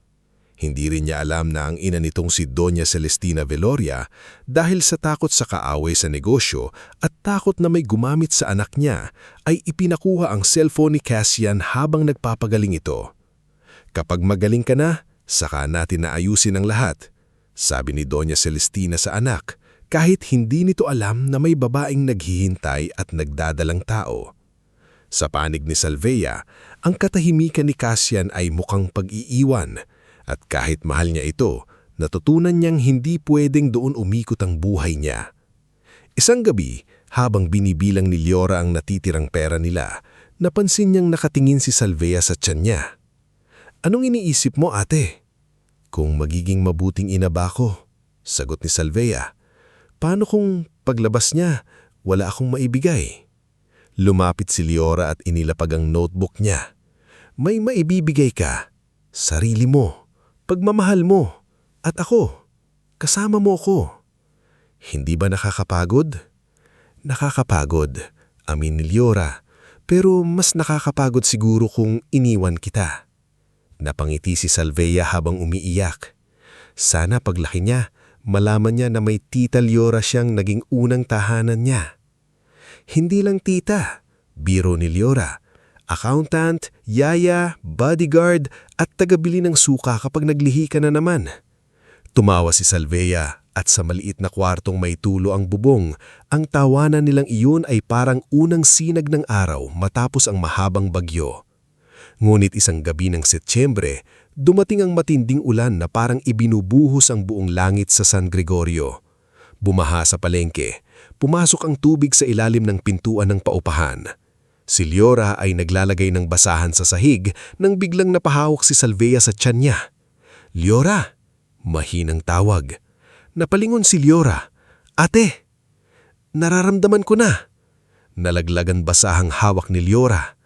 [SPEAKER 2] Hindi rin niya alam na ang ina nitong si Doña Celestina Veloria, dahil sa takot sa kaaway sa negosyo at takot na may gumamit sa anak niya, ay ipinakuha ang cellphone ni Cassian habang nagpapagaling ito. "Kapag magaling ka na, saka natin naayusin ang lahat," sabi ni Doña Celestina sa anak, kahit hindi nito alam na may babaeng naghihintay at nagdadalang tao. Sa panig ni Salvea, ang katahimikan ni Cassian ay mukhang pag-iiwan, at kahit mahal niya ito, natutunan niyang hindi pwedeng doon umikot ang buhay niya. Isang gabi, habang binibilang ni Liora ang natitirang pera nila, napansin niyang nakatingin si Salvea sa tiyan niya. "Anong iniisip mo, ate?" "Kung magiging mabuting ina ba ako?" sagot ni Salvea. "Paano kung paglabas niya, wala akong maibigay?" Lumapit si Liora at inilapag ang notebook niya. "May maibibigay ka. Sarili mo, pagmamahal mo, at ako. Kasama mo ako." "Hindi ba nakakapagod?" "Nakakapagod," amin ni Liora. "Pero mas nakakapagod siguro kung iniwan kita." Napangiti si Salvea habang umiiyak. Sana paglaki niya, malaman niya na may tita Liora siyang naging unang tahanan niya. "Hindi lang tita," biro ni Liora. "Accountant, yaya, bodyguard at tagabili ng suka kapag naglihi ka na naman." Tumawa si Salvea at sa maliit na kwartong may tulo ang bubong, ang tawanan nilang iyon ay parang unang sinag ng araw matapos ang mahabang bagyo. Ngunit isang gabi ng Setyembre, dumating ang matinding ulan na parang ibinubuhos ang buong langit sa San Gregorio. Bumaha sa palengke, pumasok ang tubig sa ilalim ng pintuan ng paupahan. Si Liora ay naglalagay ng basahan sa sahig nang biglang napahawak si Salvea sa tiyan niya. "Liora!" Mahinang tawag. Napalingon si Liora. "Ate, nararamdaman ko na." Nalaglagan basahang hawak ni Liora.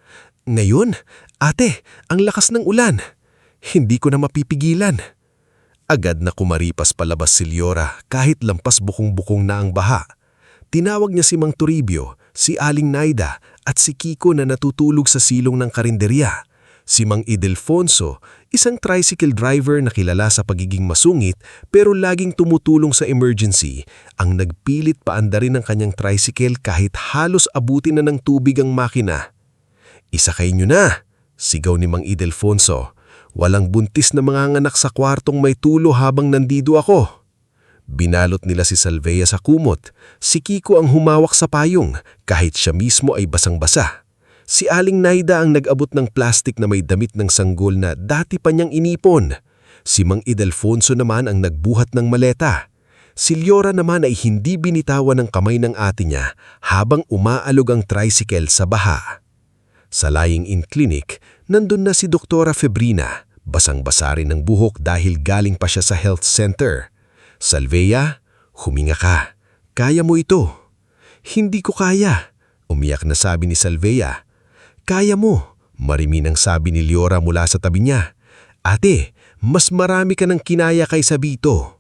[SPEAKER 2] "Ngayon, ate, ang lakas ng ulan. Hindi ko na mapipigilan." Agad na kumaripas palabas si Liora kahit lampas bukong-bukong na ang baha. Tinawag niya si Mang Toribio, si Aling Naida at si Kiko na natutulog sa silong ng karinderya. Si Mang Idelfonso, isang tricycle driver na kilala sa pagiging masungit pero laging tumutulong sa emergency, ang nagpilit paandarin ang kanyang tricycle kahit halos abutin na ng tubig ang makina. "Isakay niyo na!" sigaw ni Mang Idelfonso. "Walang buntis na manganganak sa kwartong may tulo habang nandido ako." Binalot nila si Salvea sa kumot. Si Kiko ang humawak sa payong kahit siya mismo ay basang-basa. Si Aling Naida ang nag-abot ng plastik na may damit ng sanggol na dati pa niyang inipon. Si Mang Idelfonso naman ang nagbuhat ng maleta. Si Liora naman ay hindi binitawan ng kamay ng ate niya habang umaalog ang tricycle sa baha. Sa lying-in clinic, nandun na si Doktora Febrina, basang-basa rin ng buhok dahil galing pa siya sa health center. "Salvea, huminga ka. Kaya mo ito." "Hindi ko kaya," umiyak na sabi ni Salvea. "Kaya mo," mariminang sabi ni Liora mula sa tabi niya. "Ate, mas marami ka ng kinaya kaysa Bito."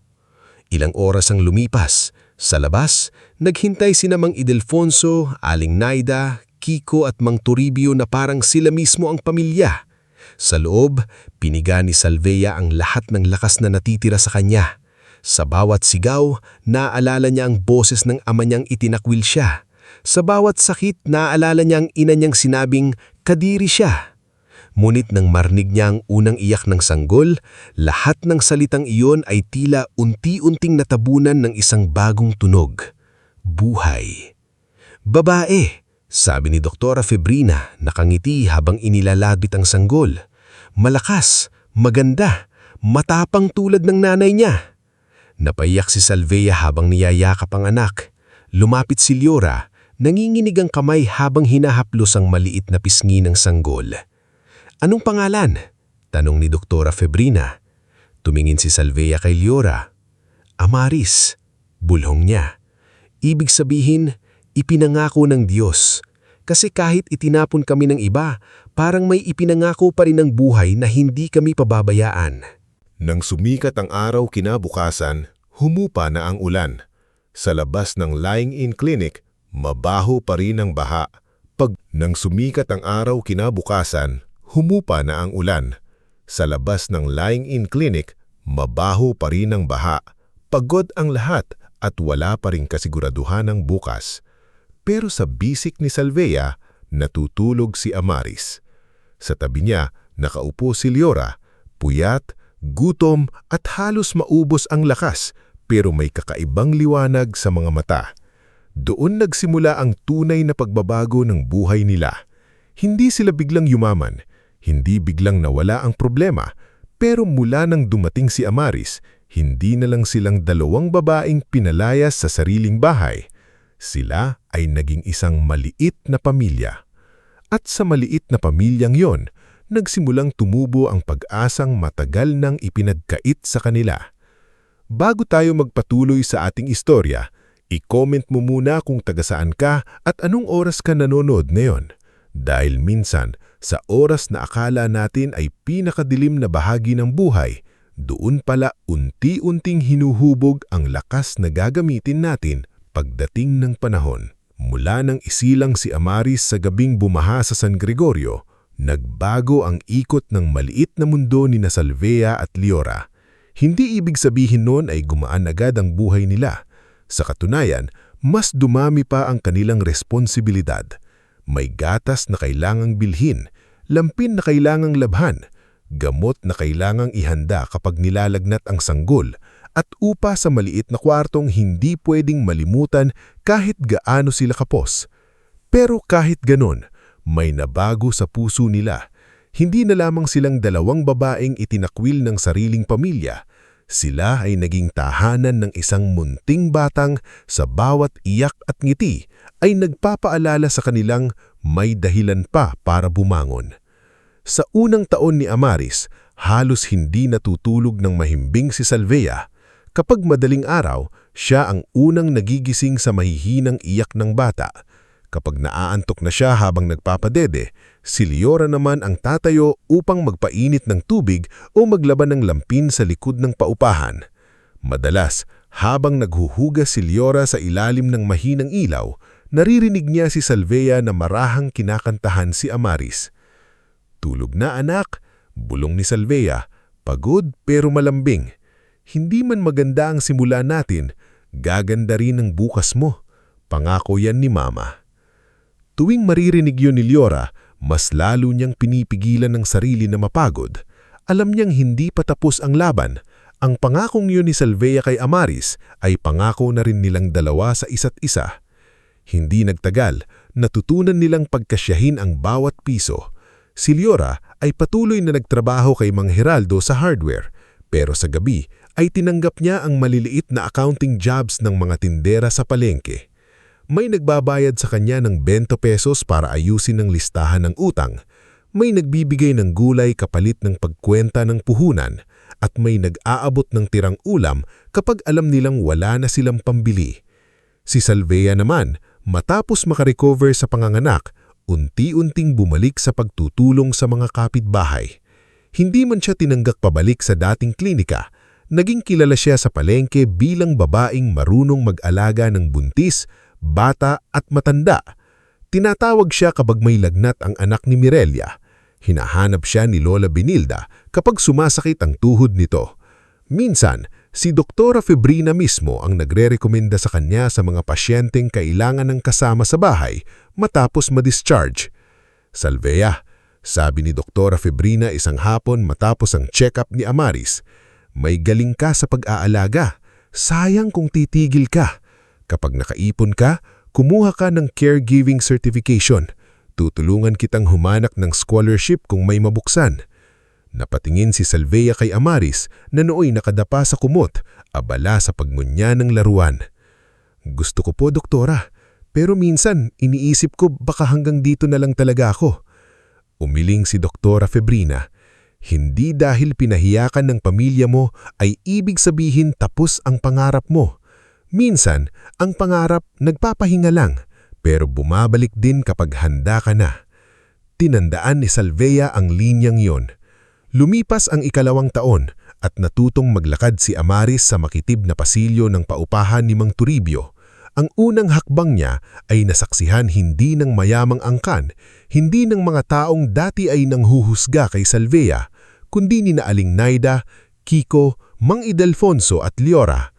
[SPEAKER 2] Ilang oras ang lumipas. Sa labas, naghintay sina Mang Idelfonso, Aling Naida, Kiko at Mang Toribio na parang sila mismo ang pamilya. Sa loob, piniga ni Salvea ang lahat ng lakas na natitira sa kanya. Sa bawat sigaw, naaalala niya ang boses ng ama niyang itinakwil siya. Sa bawat sakit, naaalala niya ang ina niyang sinabing kadiri siya. Ngunit nang marinig niya ang unang iyak ng sanggol, lahat ng salitang iyon ay tila unti-unting natabunan ng isang bagong tunog. Buhay. "Babae,"
[SPEAKER 3] Sabi ni Doktora Febrina, nakangiti habang inilalabit ang sanggol. Malakas, maganda, matapang tulad ng nanay niya. Napaiyak si Salvea habang niyayakap ang anak. Lumapit si Liora, nanginginig ang kamay habang hinahaplos ang maliit na pisngi ng sanggol. Anong pangalan? Tanong ni Doktora Febrina. Tumingin si Salvea kay Liora. Amaris, bulhong niya. Ibig sabihin, ipinangako ng Diyos. Kasi kahit itinapon kami ng iba, parang may ipinangako pa rin ng buhay na hindi kami pababayaan.
[SPEAKER 2] Nang sumikat ang araw kinabukasan, humupa na ang ulan. Sa labas ng lying-in clinic, mabaho pa rin ang baha. Nang sumikat ang araw kinabukasan, humupa na ang ulan. Sa labas ng lying-in clinic, mabaho pa rin ang baha. Pagod ang lahat at wala pa rin kasiguraduhan ng bukas. Pero sa bisik ni Salvea, natutulog si Amaris. Sa tabi niya, nakaupo si Liora, puyat, gutom at halos maubos ang lakas pero may kakaibang liwanag sa mga mata. Doon nagsimula ang tunay na pagbabago ng buhay nila. Hindi sila biglang yumaman, hindi biglang nawala ang problema, pero mula nang dumating si Amaris, hindi na lang silang dalawang babaeng pinalayas sa sariling bahay. Sila ay naging isang maliit na pamilya. At sa maliit na pamilyang yon, nagsimulang tumubo ang pag-asang matagal nang ipinagkait sa kanila. Bago tayo magpatuloy sa ating istorya, i-comment mo muna kung taga-saan ka at anong oras ka nanonood ngayon. Dahil minsan, sa oras na akala natin ay pinakadilim na bahagi ng buhay, doon pala unti-unting hinuhubog ang lakas na gagamitin natin pagdating ng panahon. Mula nang isilang si Amaris sa gabing bumaha sa San Gregorio, nagbago ang ikot ng maliit na mundo ni Salvea at Liora. Hindi ibig sabihin noon ay gumaan agad ang buhay nila. Sa katunayan, mas dumami pa ang kanilang responsibilidad. May gatas na kailangang bilhin, lampin na kailangang labhan, gamot na kailangang ihanda kapag nilalagnat ang sanggol, at upa sa maliit na kwartong hindi pwedeng malimutan kahit gaano sila kapos. Pero kahit ganon, may nabago sa puso nila. Hindi na lamang silang dalawang babaeng itinakwil ng sariling pamilya. Sila ay naging tahanan ng isang munting batang sa bawat iyak at ngiti ay nagpapaalala sa kanilang may dahilan pa para bumangon. Sa unang taon ni Amaris, halos hindi natutulog ng mahimbing si Salvea. Kapag madaling araw, siya ang unang nagigising sa mahihinang iyak ng bata. Kapag naaantok na siya habang nagpapadede, si Liora naman ang tatayo upang magpainit ng tubig o maglaban ng lampin sa likod ng paupahan. Madalas, habang naghuhugas si Liora sa ilalim ng mahinang ilaw, naririnig niya si Salvea na marahang kinakantahan si Amaris. Tulog na anak, bulong ni Salvea, pagod pero malambing. Hindi man maganda ang simula natin, gaganda rin ang bukas mo. Pangako yan ni Mama. Tuwing maririnig yun ni Liora, mas lalo niyang pinipigilan ng sarili na mapagod. Alam niyang hindi pa tapos ang laban. Ang pangakong yun ni Salvea kay Amaris ay pangako na rin nilang dalawa sa isa't isa. Hindi nagtagal, natutunan nilang pagkasyahin ang bawat piso. Si Liora ay patuloy na nagtrabaho kay Mang Heraldo sa hardware, pero sa gabi ay tinanggap niya ang maliliit na accounting jobs ng mga tindera sa palengke. May nagbabayad sa kanya ng 20 pesos para ayusin ang listahan ng utang, may nagbibigay ng gulay kapalit ng pagkwenta ng puhunan, at may nag-aabot ng tirang ulam kapag alam nilang wala na silang pambili. Si Salvea naman, matapos makarecover sa panganganak, unti-unting bumalik sa pagtutulong sa mga kapitbahay. Hindi man siya tinanggak pabalik sa dating klinika, naging kilala siya sa palengke bilang babaeng marunong mag-alaga ng buntis, bata at matanda. Tinatawag siya kapag may lagnat ang anak ni Mirelia. Hinahanap siya ni Lola Benilda kapag sumasakit ang tuhod nito. Minsan, si Doktora Febrina mismo ang nagre-rekomenda sa kanya sa mga pasyenteng kailangan ng kasama sa bahay matapos ma-discharge. Salvea, sabi ni Doktora Febrina isang hapon matapos ang check-up ni Amaris, may galing ka sa pag-aalaga. Sayang kung titigil ka. Kapag nakaipon ka,
[SPEAKER 3] Kumuha ka ng caregiving certification. Tutulungan kitang humanap ng scholarship kung may mabuksan. Napatingin si Salvea kay Amaris na nooy nakadapa sa kumot, abala sa pagmunya ng laruan. Gusto ko po, doktora, pero minsan iniisip ko baka hanggang dito na lang talaga ako. Umiling si Doktora Febrina. Hindi dahil pinahiyakan ng pamilya mo ay ibig sabihin tapos ang pangarap mo. Minsan, ang pangarap nagpapahinga lang, pero bumabalik din kapag handa ka na. Tinandaan ni Salvea ang linyang yon. Lumipas ang 2 taon at natutong maglakad si Amaris sa makitib na pasilyo ng paupahan ni Mang Toribio. Ang unang hakbang niya ay nasaksihan hindi ng mayamang angkan, hindi ng mga taong dati ay nanghuhusga kay Salvea, kundi ni Aling Naida, Kiko, Mang Idelfonso at Liora.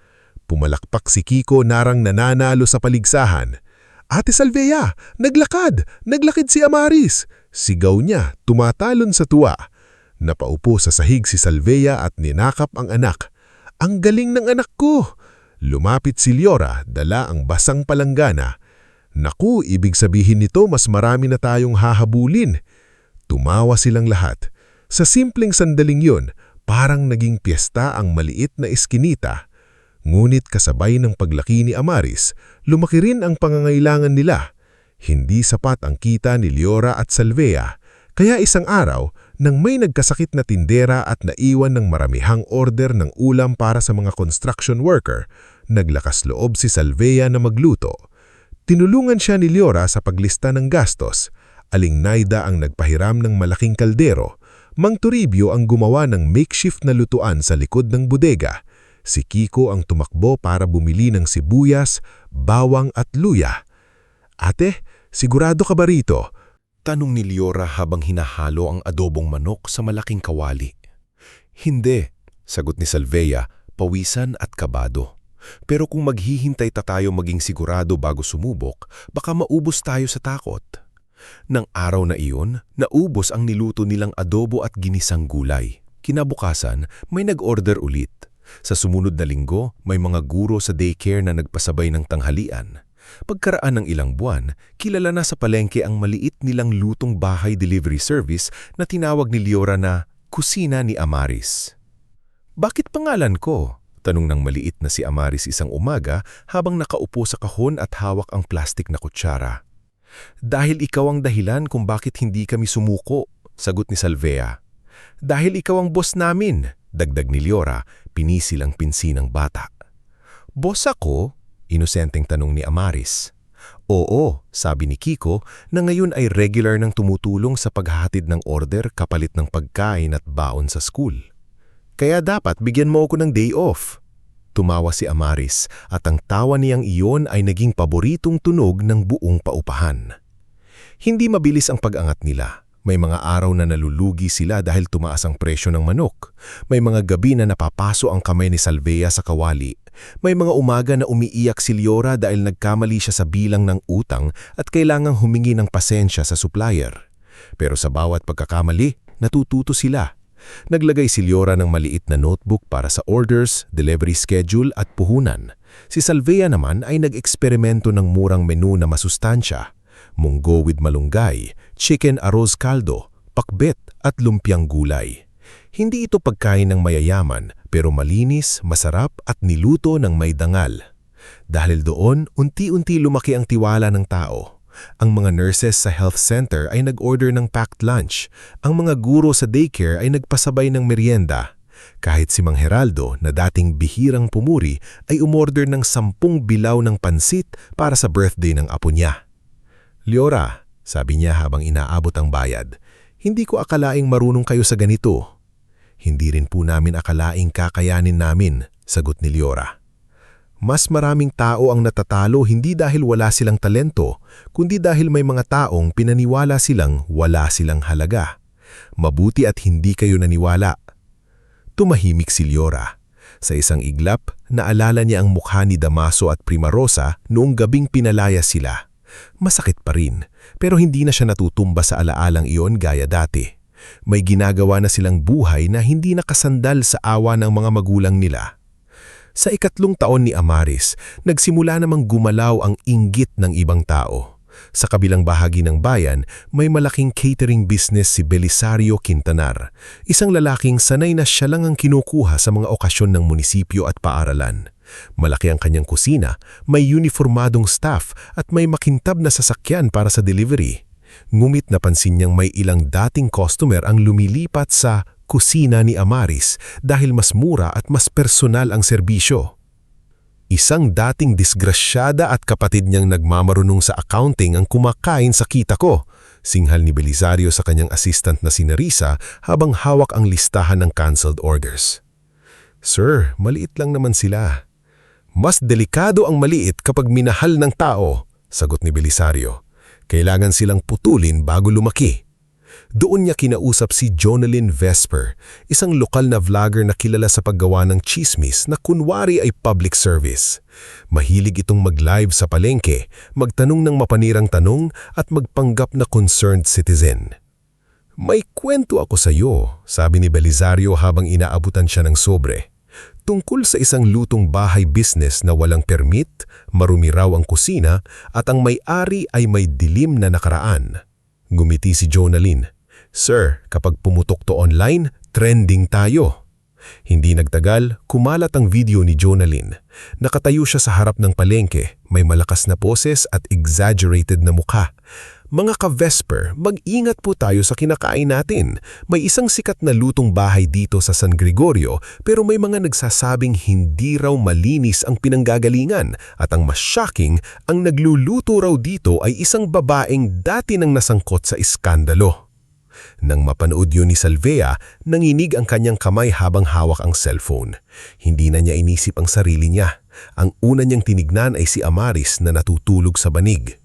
[SPEAKER 3] Pumalakpak si Kiko narang nananalo sa paligsahan. "Ate Salvea, naglakad! Naglakid si Amaris!" Sigaw niya, tumatalon sa tuwa. Napaupo sa sahig si Salvea at ninakap ang anak. "Ang galing ng anak ko!" Lumapit si Liora, dala ang basang palanggana. "Naku, ibig sabihin nito mas marami na tayong hahabulin." Tumawa silang lahat. Sa simpleng sandaling yun, parang naging piyesta ang maliit na eskinita. Ngunit kasabay ng paglaki ni Amaris, lumaki rin ang pangangailangan nila. Hindi sapat ang kita ni Liora at Salvea. Kaya isang araw, nang may nagkasakit na tindera at naiwan ng maramihang order ng ulam para sa mga construction worker, naglakas loob si Salvea na magluto. Tinulungan siya ni Liora sa paglista ng gastos. Aling Naida ang nagpahiram ng malaking kaldero. Mang Toribio ang gumawa ng makeshift na lutuan sa likod ng bodega. Si Kiko ang tumakbo para bumili ng sibuyas, bawang at luya. "Ate, sigurado ka ba rito?" tanong ni Liora habang hinahalo ang adobong manok sa malaking kawali. "Hindi," sagot ni Salvea, pawisan at kabado. "Pero kung maghihintay tayo maging sigurado bago sumubok, baka maubos tayo sa takot." Nang araw na iyon, naubos ang niluto nilang adobo at ginisang gulay. Kinabukasan, may nag-order ulit. Sa sumunod na linggo, may mga guro sa daycare na nagpasabay ng tanghalian. Pagkaraan ng ilang buwan, kilala na sa palengke ang maliit nilang lutong bahay delivery service na tinawag ni Liora na Kusina ni Amaris. "Bakit pangalan ko?" tanong ng maliit na si Amaris isang umaga habang nakaupo sa kahon at hawak ang plastik na kutsara. "Dahil ikaw ang dahilan kung bakit hindi kami sumuko," sagot ni Salvea. "Dahil ikaw ang boss namin," dagdag ni Liora, pinisil ang pinsi ng bata. "Boss ako?" inosenteng tanong ni Amaris. "Oo," sabi ni Kiko na ngayon ay regular nang tumutulong sa paghahatid ng order kapalit ng pagkain at baon sa school. "Kaya dapat bigyan mo ako ng day off." Tumawa si Amaris at ang tawa niyang iyon ay naging paboritong tunog ng buong paupahan. Hindi mabilis ang pag-angat nila. May mga araw na nalulugi sila dahil tumaas ang presyo ng manok. May mga gabi na napapaso ang kamay ni Salvea sa kawali. May mga umaga na umiiyak si Liora dahil nagkamali siya sa bilang ng utang at kailangang humingi ng pasensya sa supplier. Pero sa bawat pagkakamali, natututo sila. Naglagay si Liora ng maliit na notebook para sa orders, delivery schedule at puhunan. Si Salvea naman ay nag-eksperimento ng murang menu na masustansya. Munggo with malunggay, chicken arroz caldo, pakbet at lumpiang gulay. Hindi ito pagkain ng mayayaman pero malinis, masarap at niluto ng may dangal. Dahil doon, unti-unti lumaki ang tiwala ng tao. Ang mga nurses sa health center ay nag-order ng packed lunch. Ang mga guro sa daycare ay nagpasabay ng merienda. Kahit si Mang Heraldo na dating bihirang pumuri ay umorder ng 10 bilaw ng pansit para sa birthday ng apo niya. "Liora," sabi niya habang inaabot ang bayad, "hindi ko akalaing marunong kayo sa ganito." "Hindi rin po namin akalaing kakayanin namin," sagot ni Liora. "Mas maraming tao ang natatalo hindi dahil wala silang talento, kundi dahil may mga taong pinaniwala silang wala silang halaga. Mabuti at hindi kayo naniwala." Tumahimik si Liora. Sa isang iglap, naalala niya ang mukha ni Damaso at Primarosa noong gabing pinalaya sila. Masakit pa rin, pero hindi na siya natutumba sa alaalang iyon gaya dati. May ginagawa na silang buhay na hindi nakasandal sa awa ng mga magulang nila.
[SPEAKER 2] Sa ikatlong taon ni Amaris, nagsimula namang gumalaw ang inggit ng ibang tao. Sa kabilang bahagi ng bayan, may malaking catering business si Belisario Quintanar, isang lalaking sanay na siya lang ang kinukuha sa mga okasyon ng munisipyo at paaralan. Malaki ang kanyang kusina, may uniformadong staff at may makintab na sasakyan para sa delivery. Ngumit napansin niyang may ilang dating customer ang lumilipat sa kusina ni Amaris dahil mas mura at mas personal ang serbisyo. Isang dating disgrasyada at kapatid niyang nagmamarunong sa accounting ang kumakain sa kita ko, singhal ni Belisario sa kanyang assistant na si Nerissa habang hawak ang listahan ng canceled orders. "Sir, maliit lang naman sila." "Mas delikado ang maliit kapag minahal ng tao," sagot ni Belisario. "Kailangan silang putulin bago lumaki." Doon niya kinausap si Jonalyn Vesper, isang lokal na vlogger na kilala sa paggawa ng chismis na kunwari ay public service. Mahilig itong mag-live sa palengke, magtanong ng mapanirang tanong at magpanggap na concerned citizen. "May kwento ako sa iyo," sabi ni Belisario habang inaabutan siya ng sobre. Tungkol sa isang lutong bahay business na walang permit, marumi raw ang kusina at ang may-ari ay may dilim na nakaraan. Ngumiti si Jonalyn. "Sir, kapag pumutok to online, trending tayo." Hindi nagtagal, kumalat ang video ni Jonalyn. Nakatayo siya sa harap ng palengke, may malakas na poses at exaggerated na mukha. "Mga ka-Vesper, mag-ingat po tayo sa kinakain natin. May isang sikat na lutong bahay dito sa San Gregorio pero may mga nagsasabing hindi raw malinis ang pinanggagalingan at ang mas shocking, ang nagluluto raw dito ay isang babaeng dati nang nasangkot sa iskandalo." Nang mapanood yun ni Salvea, nanginig ang kanyang kamay habang hawak ang cellphone. Hindi na niya inisip ang sarili niya. Ang una niyang tinignan ay si Amaris na natutulog sa banig.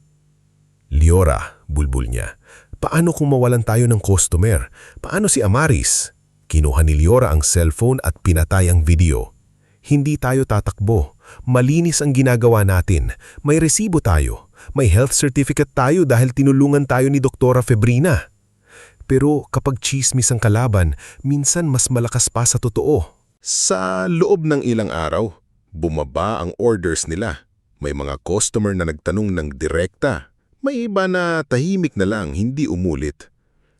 [SPEAKER 2] "Liora," bulbul niya, "paano kung mawalan tayo ng customer? Paano si Amaris?" Kinuha ni Liora ang cellphone at pinatay ang video. "Hindi tayo tatakbo. Malinis ang ginagawa natin. May resibo tayo. May health certificate tayo dahil tinulungan tayo ni Doktora Febrina." Pero kapag chismis ang kalaban, minsan mas malakas pa sa totoo.
[SPEAKER 1] Sa loob ng ilang araw, bumaba ang orders nila. May mga customer na nagtanong ng direkta. May iba na tahimik na lang, hindi umulit.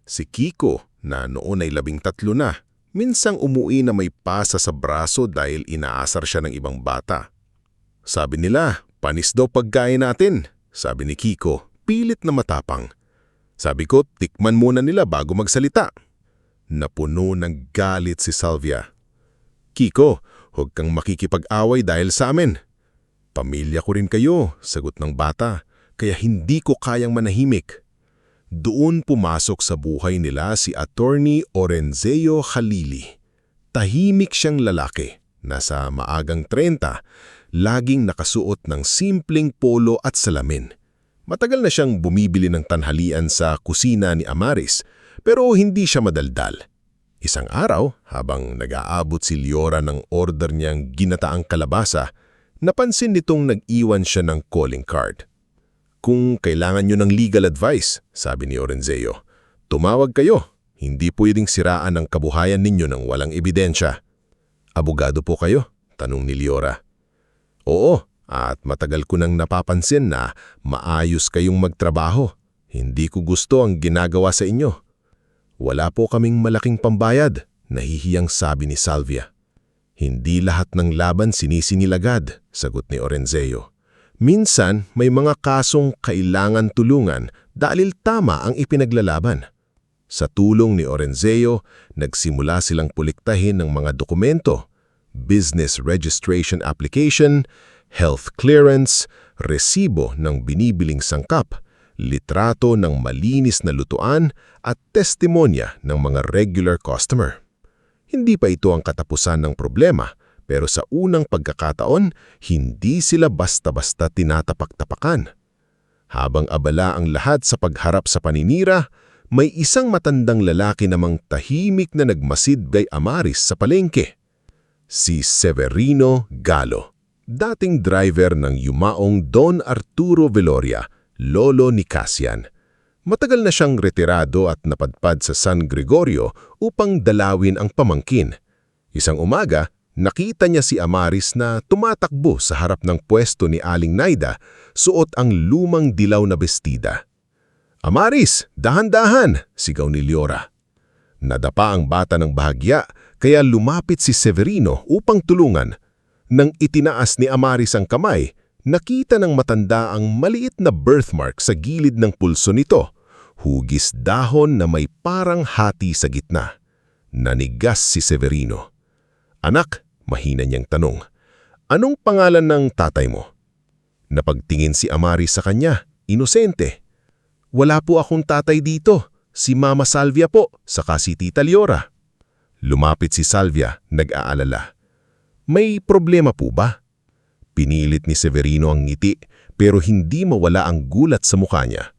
[SPEAKER 1] Si Kiko, na noon ay 13 na, minsang umuwi na may pasa sa braso dahil inaasar siya ng ibang bata. "Sabi nila, panis daw pagkain natin," sabi ni Kiko, pilit na matapang. Sabi ko, tikman muna nila bago magsalita. Napuno ng galit si Salvia. "Kiko, huwag kang makikipag-away dahil sa amin." "Pamilya ko rin kayo," sagot ng bata, "kaya hindi ko kayang manahimik." Doon pumasok sa buhay nila si Attorney Orenzeo Khalili. Tahimik siyang lalaki, nasa maagang 30, laging nakasuot ng simpleng polo at salamin. Matagal na siyang bumibili ng tanghalian sa kusina ni Amaris, pero hindi siya madaldal. Isang araw, habang nag-aabot si Liora ng order niyang ginataang kalabasa, napansin nitong nag-iwan siya ng calling card. "Kung kailangan niyo ng legal advice," sabi ni Orenzeo, "tumawag kayo. Hindi pwedeng siraan ang kabuhayan ninyo ng walang ebidensya." "Abogado po kayo?" tanong ni Liora. "Oo. At matagal ko nang napapansin na maayos kayong magtrabaho. Hindi ko gusto ang ginagawa sa inyo." "Wala po kaming malaking pambayad," nahihiyang sabi ni Salvia. "Hindi lahat ng laban sinisinilagad," sagot ni Orenzeo. "Minsan may mga kasong kailangan tulungan dahil tama ang ipinaglalaban." Sa tulong ni Orenzeo, nagsimula silang puliktahin ng mga dokumento, business registration application, health clearance, resibo ng binibiling sangkap, litrato ng malinis na lutuan at testimonya ng mga regular customer. Hindi pa ito ang katapusan ng problema, pero sa unang pagkakataon, hindi sila basta-basta tinatapak-tapakan. Habang abala ang lahat sa pagharap sa paninira, may isang matandang lalaki namang tahimik na nagmasid kay Amaris sa palengke. Si Severino Galo. Dating driver ng yumaong Don Arturo Veloria, lolo ni Cassian. Matagal na siyang retirado at napadpad sa San Gregorio upang dalawin ang pamangkin. Isang umaga,
[SPEAKER 2] nakita niya si Amaris na tumatakbo sa harap ng pwesto ni Aling Naida, suot ang lumang dilaw na bestida. "Amaris, dahan-dahan!" sigaw ni Leora. Nadapa ang bata ng bahagya, kaya lumapit si Severino upang tulungan. Nang itinaas ni Amaris ang kamay, nakita ng matanda ang maliit na birthmark sa gilid ng pulso nito, hugis dahon na may parang hati sa gitna. Nanigas si Severino. "Anak," mahina niyang tanong, "anong pangalan ng tatay mo?" Napagtingin si Amaris sa kanya, inosente. "Wala po akong tatay dito. Si Mama Salvia po, saka si Tita Leora." Lumapit si Salvia, nag-aalala. "May problema po ba?" Pinilit ni Severino ang ngiti, pero hindi mawala ang gulat sa mukha niya.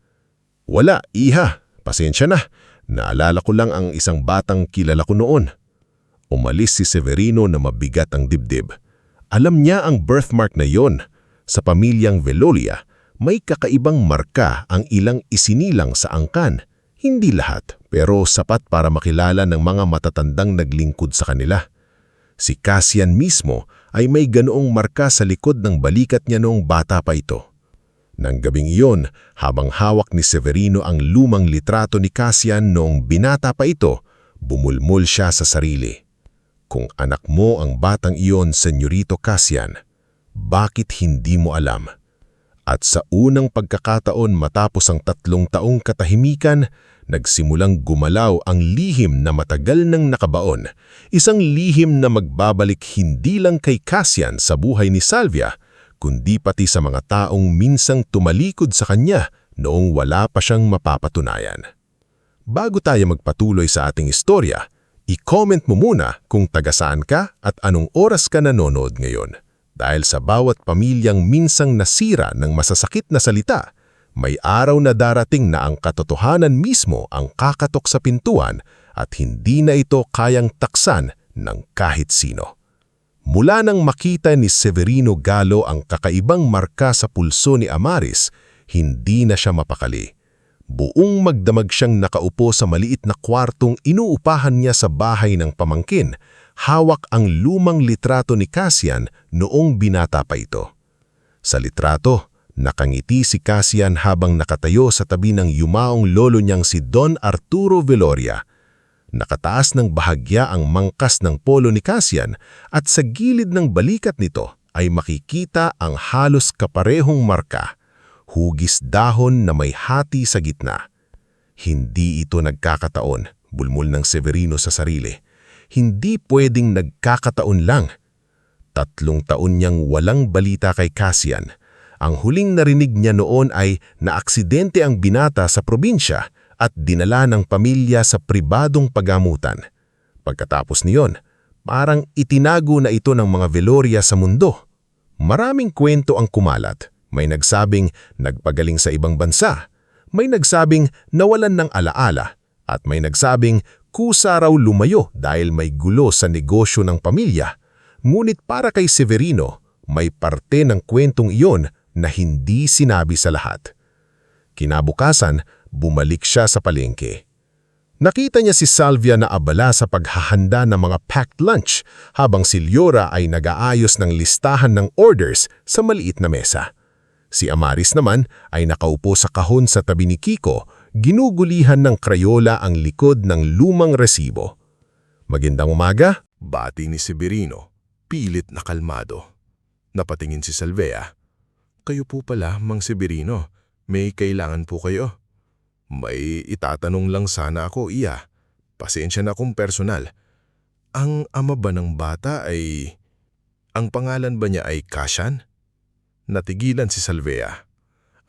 [SPEAKER 2] "Wala, iha. Pasensya na. Naalala ko lang ang isang batang kilala ko noon." Umalis si Severino na mabigat ang dibdib. Alam niya ang birthmark na yon. Sa pamilyang Velolia, may kakaibang marka ang ilang isinilang sa angkan. Hindi lahat, pero sapat para makilala ng mga matatandang naglingkod sa kanila. Si Cassian mismo ay may ganoong marka sa likod ng balikat niya noong bata pa ito. Nang gabing iyon, habang hawak ni Severino ang lumang litrato ni Cassian noong binata pa ito, bumulmol siya sa sarili. Kung anak mo ang batang iyon, Senyorito Cassian, bakit hindi mo alam? At sa unang pagkakataon matapos ang 3 taong katahimikan, nagsimulang gumalaw ang lihim na matagal nang nakabaon. Isang lihim na magbabalik hindi lang kay Cassian sa buhay ni Salvia, kundi pati sa mga taong minsang tumalikod sa kanya noong wala pa siyang mapapatunayan. Bago tayo magpatuloy sa ating istorya, i-comment mo muna kung taga-saan ka at anong oras ka nanonood ngayon. Dahil sa bawat pamilyang minsang nasira ng masasakit na salita, may araw na darating na ang katotohanan mismo ang kakatok sa pintuan at hindi na ito kayang taksan ng kahit sino. Mula nang makita ni Severino Gallo ang kakaibang marka sa pulso ni Amaris, hindi na siya mapakali. Buong magdamag siyang nakaupo sa maliit na kwartong inuupahan niya sa bahay ng pamangkin, hawak ang lumang litrato ni Cassian noong binata pa ito. Sa litrato, nakangiti si Cassian habang nakatayo sa tabi ng yumaong lolo niyang si Don Arturo Veloria. Nakataas ng bahagya ang mangkas ng polo ni Cassian at sa gilid ng balikat nito ay makikita ang halos kaparehong marka, hugis dahon na may hati sa gitna. Hindi ito nagkakataon, bulmul ng Severino sa sarili. Hindi pwedeng nagkakataon lang. 3 taon niyang walang balita kay Cassian. Ang huling narinig niya noon ay naaksidente ang binata sa probinsya at dinala ng pamilya sa pribadong pagamutan. Pagkatapos niyon, parang itinago na ito ng mga Veloria sa mundo. Maraming kwento ang kumalat. May nagsabing nagpagaling sa ibang bansa. May nagsabing nawalan ng alaala. At may nagsabing kusa raw lumayo dahil may gulo sa negosyo ng pamilya. Ngunit para kay Severino, may parte ng kwentong iyon na hindi sinabi sa lahat. Kinabukasan, bumalik siya sa palengke. Nakita niya si Salvia na abala sa paghahanda ng mga packed lunch habang si Leora ay nag-aayos ng listahan ng orders sa maliit na mesa. Si Amaris naman ay nakaupo sa kahon sa tabi ni Kiko, ginugulihan ng krayola ang likod ng lumang resibo. "Magandang umaga," bati ni Severino, pilit na kalmado. Napatingin si Salvia. "Kayo po pala, Mang Severino. May kailangan po kayo?" "May itatanong lang sana ako, iya. Pasensya na kung personal. Ang ama ba ng bata ay... Ang pangalan ba niya ay Cassian?" Natigilan si Salvia.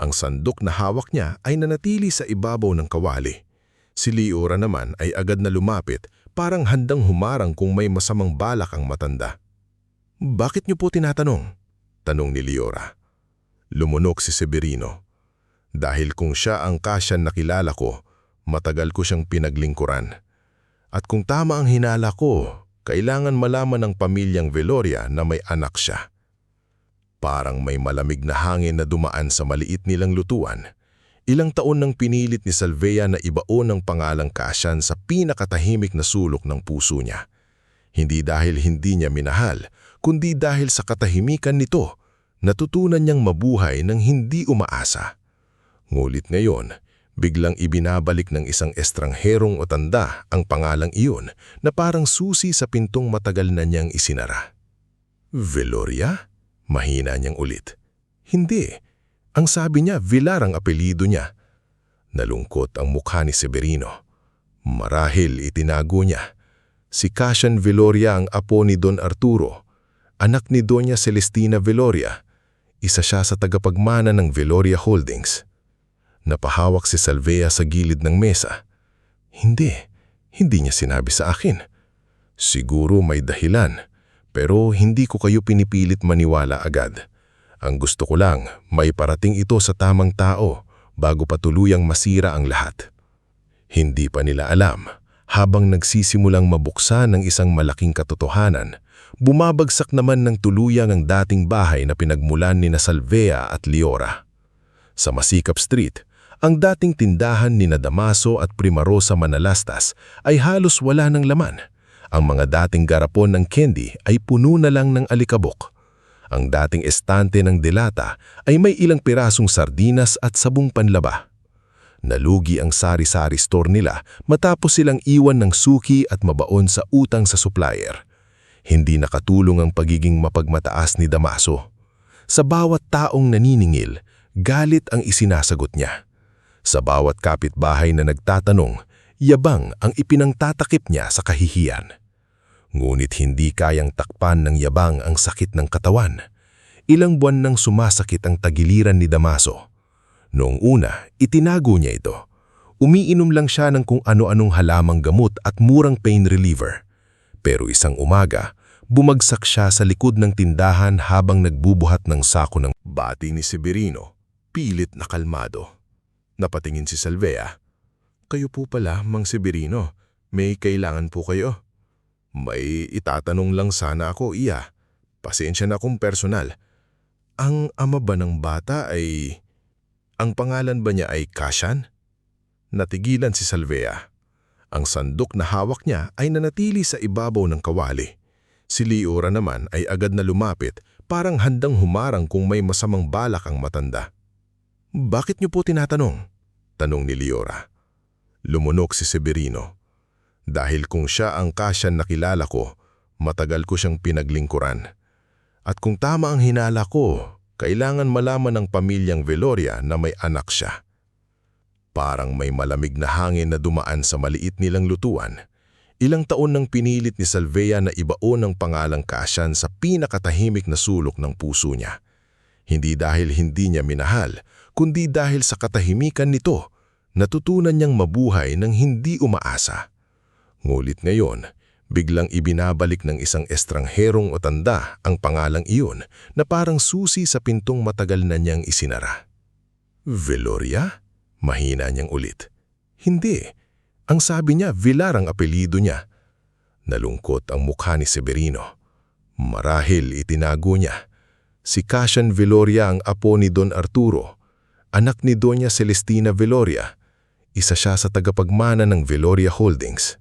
[SPEAKER 2] Ang sandok na hawak niya ay nanatili sa ibabaw ng kawali. Si Leora naman ay agad na lumapit, parang handang humarang kung may masamang balak ang matanda. "Bakit niyo po tinatanong?" tanong ni Leora. Lumunok si Severino. "Dahil kung siya ang Cassian na kilala ko, matagal ko siyang pinaglingkuran. At kung tama ang hinala ko, kailangan malaman ng pamilyang Veloria na may anak siya." Parang may malamig na hangin na dumaan sa maliit nilang lutuan. Ilang taon nang pinilit ni Salvia na ibaon ang pangalang Cassian sa pinakatahimik na sulok ng puso niya. Hindi dahil hindi niya minahal, kundi dahil sa katahimikan nito, natutunan niyang mabuhay ng hindi umaasa. Ngulit ngayon, biglang ibinabalik ng isang estrangherong o tanda ang pangalang iyon na parang susi sa pintong matagal na niyang isinara. Veloria? Mahina niyang ulit. Hindi. Ang sabi niya, Villar ang apelido niya. Nalungkot ang mukha ni Severino. Marahil itinago niya. Si Cassian Viloria ang apo ni Don Arturo, anak ni Doña Celestina Viloria. Isa siya sa tagapagmana ng Viloria Holdings. Napahawak si Salvea sa gilid ng mesa. Hindi niya sinabi sa akin. Siguro may dahilan, pero hindi ko kayo pinipilit maniwala agad. Ang gusto ko lang, may parating ito sa tamang tao bago pa tuluyang masira ang lahat. Hindi pa nila alam, habang nagsisimulang mabuksan ng isang malaking katotohanan, bumabagsak naman ng tuluyang ang dating bahay na pinagmulan ni Salvea at Liora. Sa Masikap Street, ang dating tindahan ni Damaso at Primarosa Manalastas ay halos wala ng laman. Ang mga dating garapon ng candy ay puno na lang ng alikabok. Ang dating estante ng delata ay may ilang pirasong sardinas at sabong panlaba. Nalugi ang sari-sari store nila matapos silang iwan ng suki at mabaon sa utang sa supplier. Hindi nakatulong ang pagiging mapagmataas ni Damaso. Sa bawat taong naniningil, galit ang isinasagot niya. Sa bawat kapitbahay na nagtatanong, yabang ang ipinangtatakip niya sa kahihiyan. Ngunit hindi kayang takpan ng yabang ang sakit ng katawan. Ilang buwan nang sumasakit ang tagiliran ni Damaso. Noong una, itinago niya ito. Umiinom lang siya ng kung ano-anong halamang gamot at murang pain reliever. Pero isang umaga, bumagsak siya sa likod ng tindahan habang nagbubuhat ng sako ng bati ni Severino, pilit na kalmado. Napatingin si Salvea. Kayo po pala, Mang Severino. May kailangan po kayo. May itatanong lang sana ako, iya. Pasensya na kung personal. Ang ama ba ng bata ay... Ang pangalan ba niya ay Cassian? Natigilan si Salvea. Ang sandok na hawak niya ay nanatili sa ibabaw ng kawali. Si Liora naman ay agad na lumapit, parang handang humarang kung may masamang balak ang matanda. Bakit niyo po tinatanong? Tanong ni Liora. Lumunok si Severino. Dahil kung siya ang Cassian na kilala ko, matagal ko siyang pinaglingkuran. At kung tama ang hinala ko, kailangan malaman ng pamilyang Viloria na may anak siya. Parang may malamig na hangin na dumaan sa maliit nilang lutuan. Ilang taon nang pinilit ni Salvea na ibaon ang pangalang Cassian sa pinakatahimik na sulok ng puso niya. Hindi dahil hindi niya minahal, kundi dahil sa katahimikan nito, natutunan niyang mabuhay ng hindi umaasa. Ngulit ngayon, biglang ibinabalik ng isang estrangherong o tanda ang pangalang iyon na parang susi sa pintong matagal na niyang isinara. Viloria? Mahina niyang ulit. Hindi. Ang sabi niya, Villar ang apelido niya. Nalungkot ang mukha ni Severino. Marahil itinago niya. Si Cassian Viloria ang apo ni Don Arturo, anak ni Doña Celestina Viloria. Isa siya sa tagapagmana ng Viloria Holdings.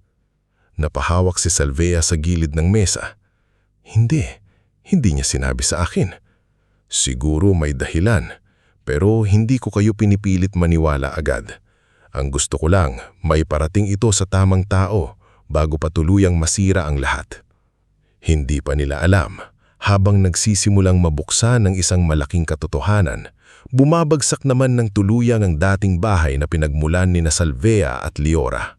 [SPEAKER 2] Napahawak si Salvea sa gilid ng mesa. Hindi niya sinabi sa akin. Siguro may dahilan, pero hindi ko kayo pinipilit maniwala agad. Ang gusto ko lang, may parating ito sa tamang tao bago pa tuluyang masira ang lahat. Hindi pa nila alam, habang nagsisimulang mabuksan ng isang malaking katotohanan, bumabagsak naman ng tuluyang ang dating bahay na pinagmulan ni Salvea at Liora.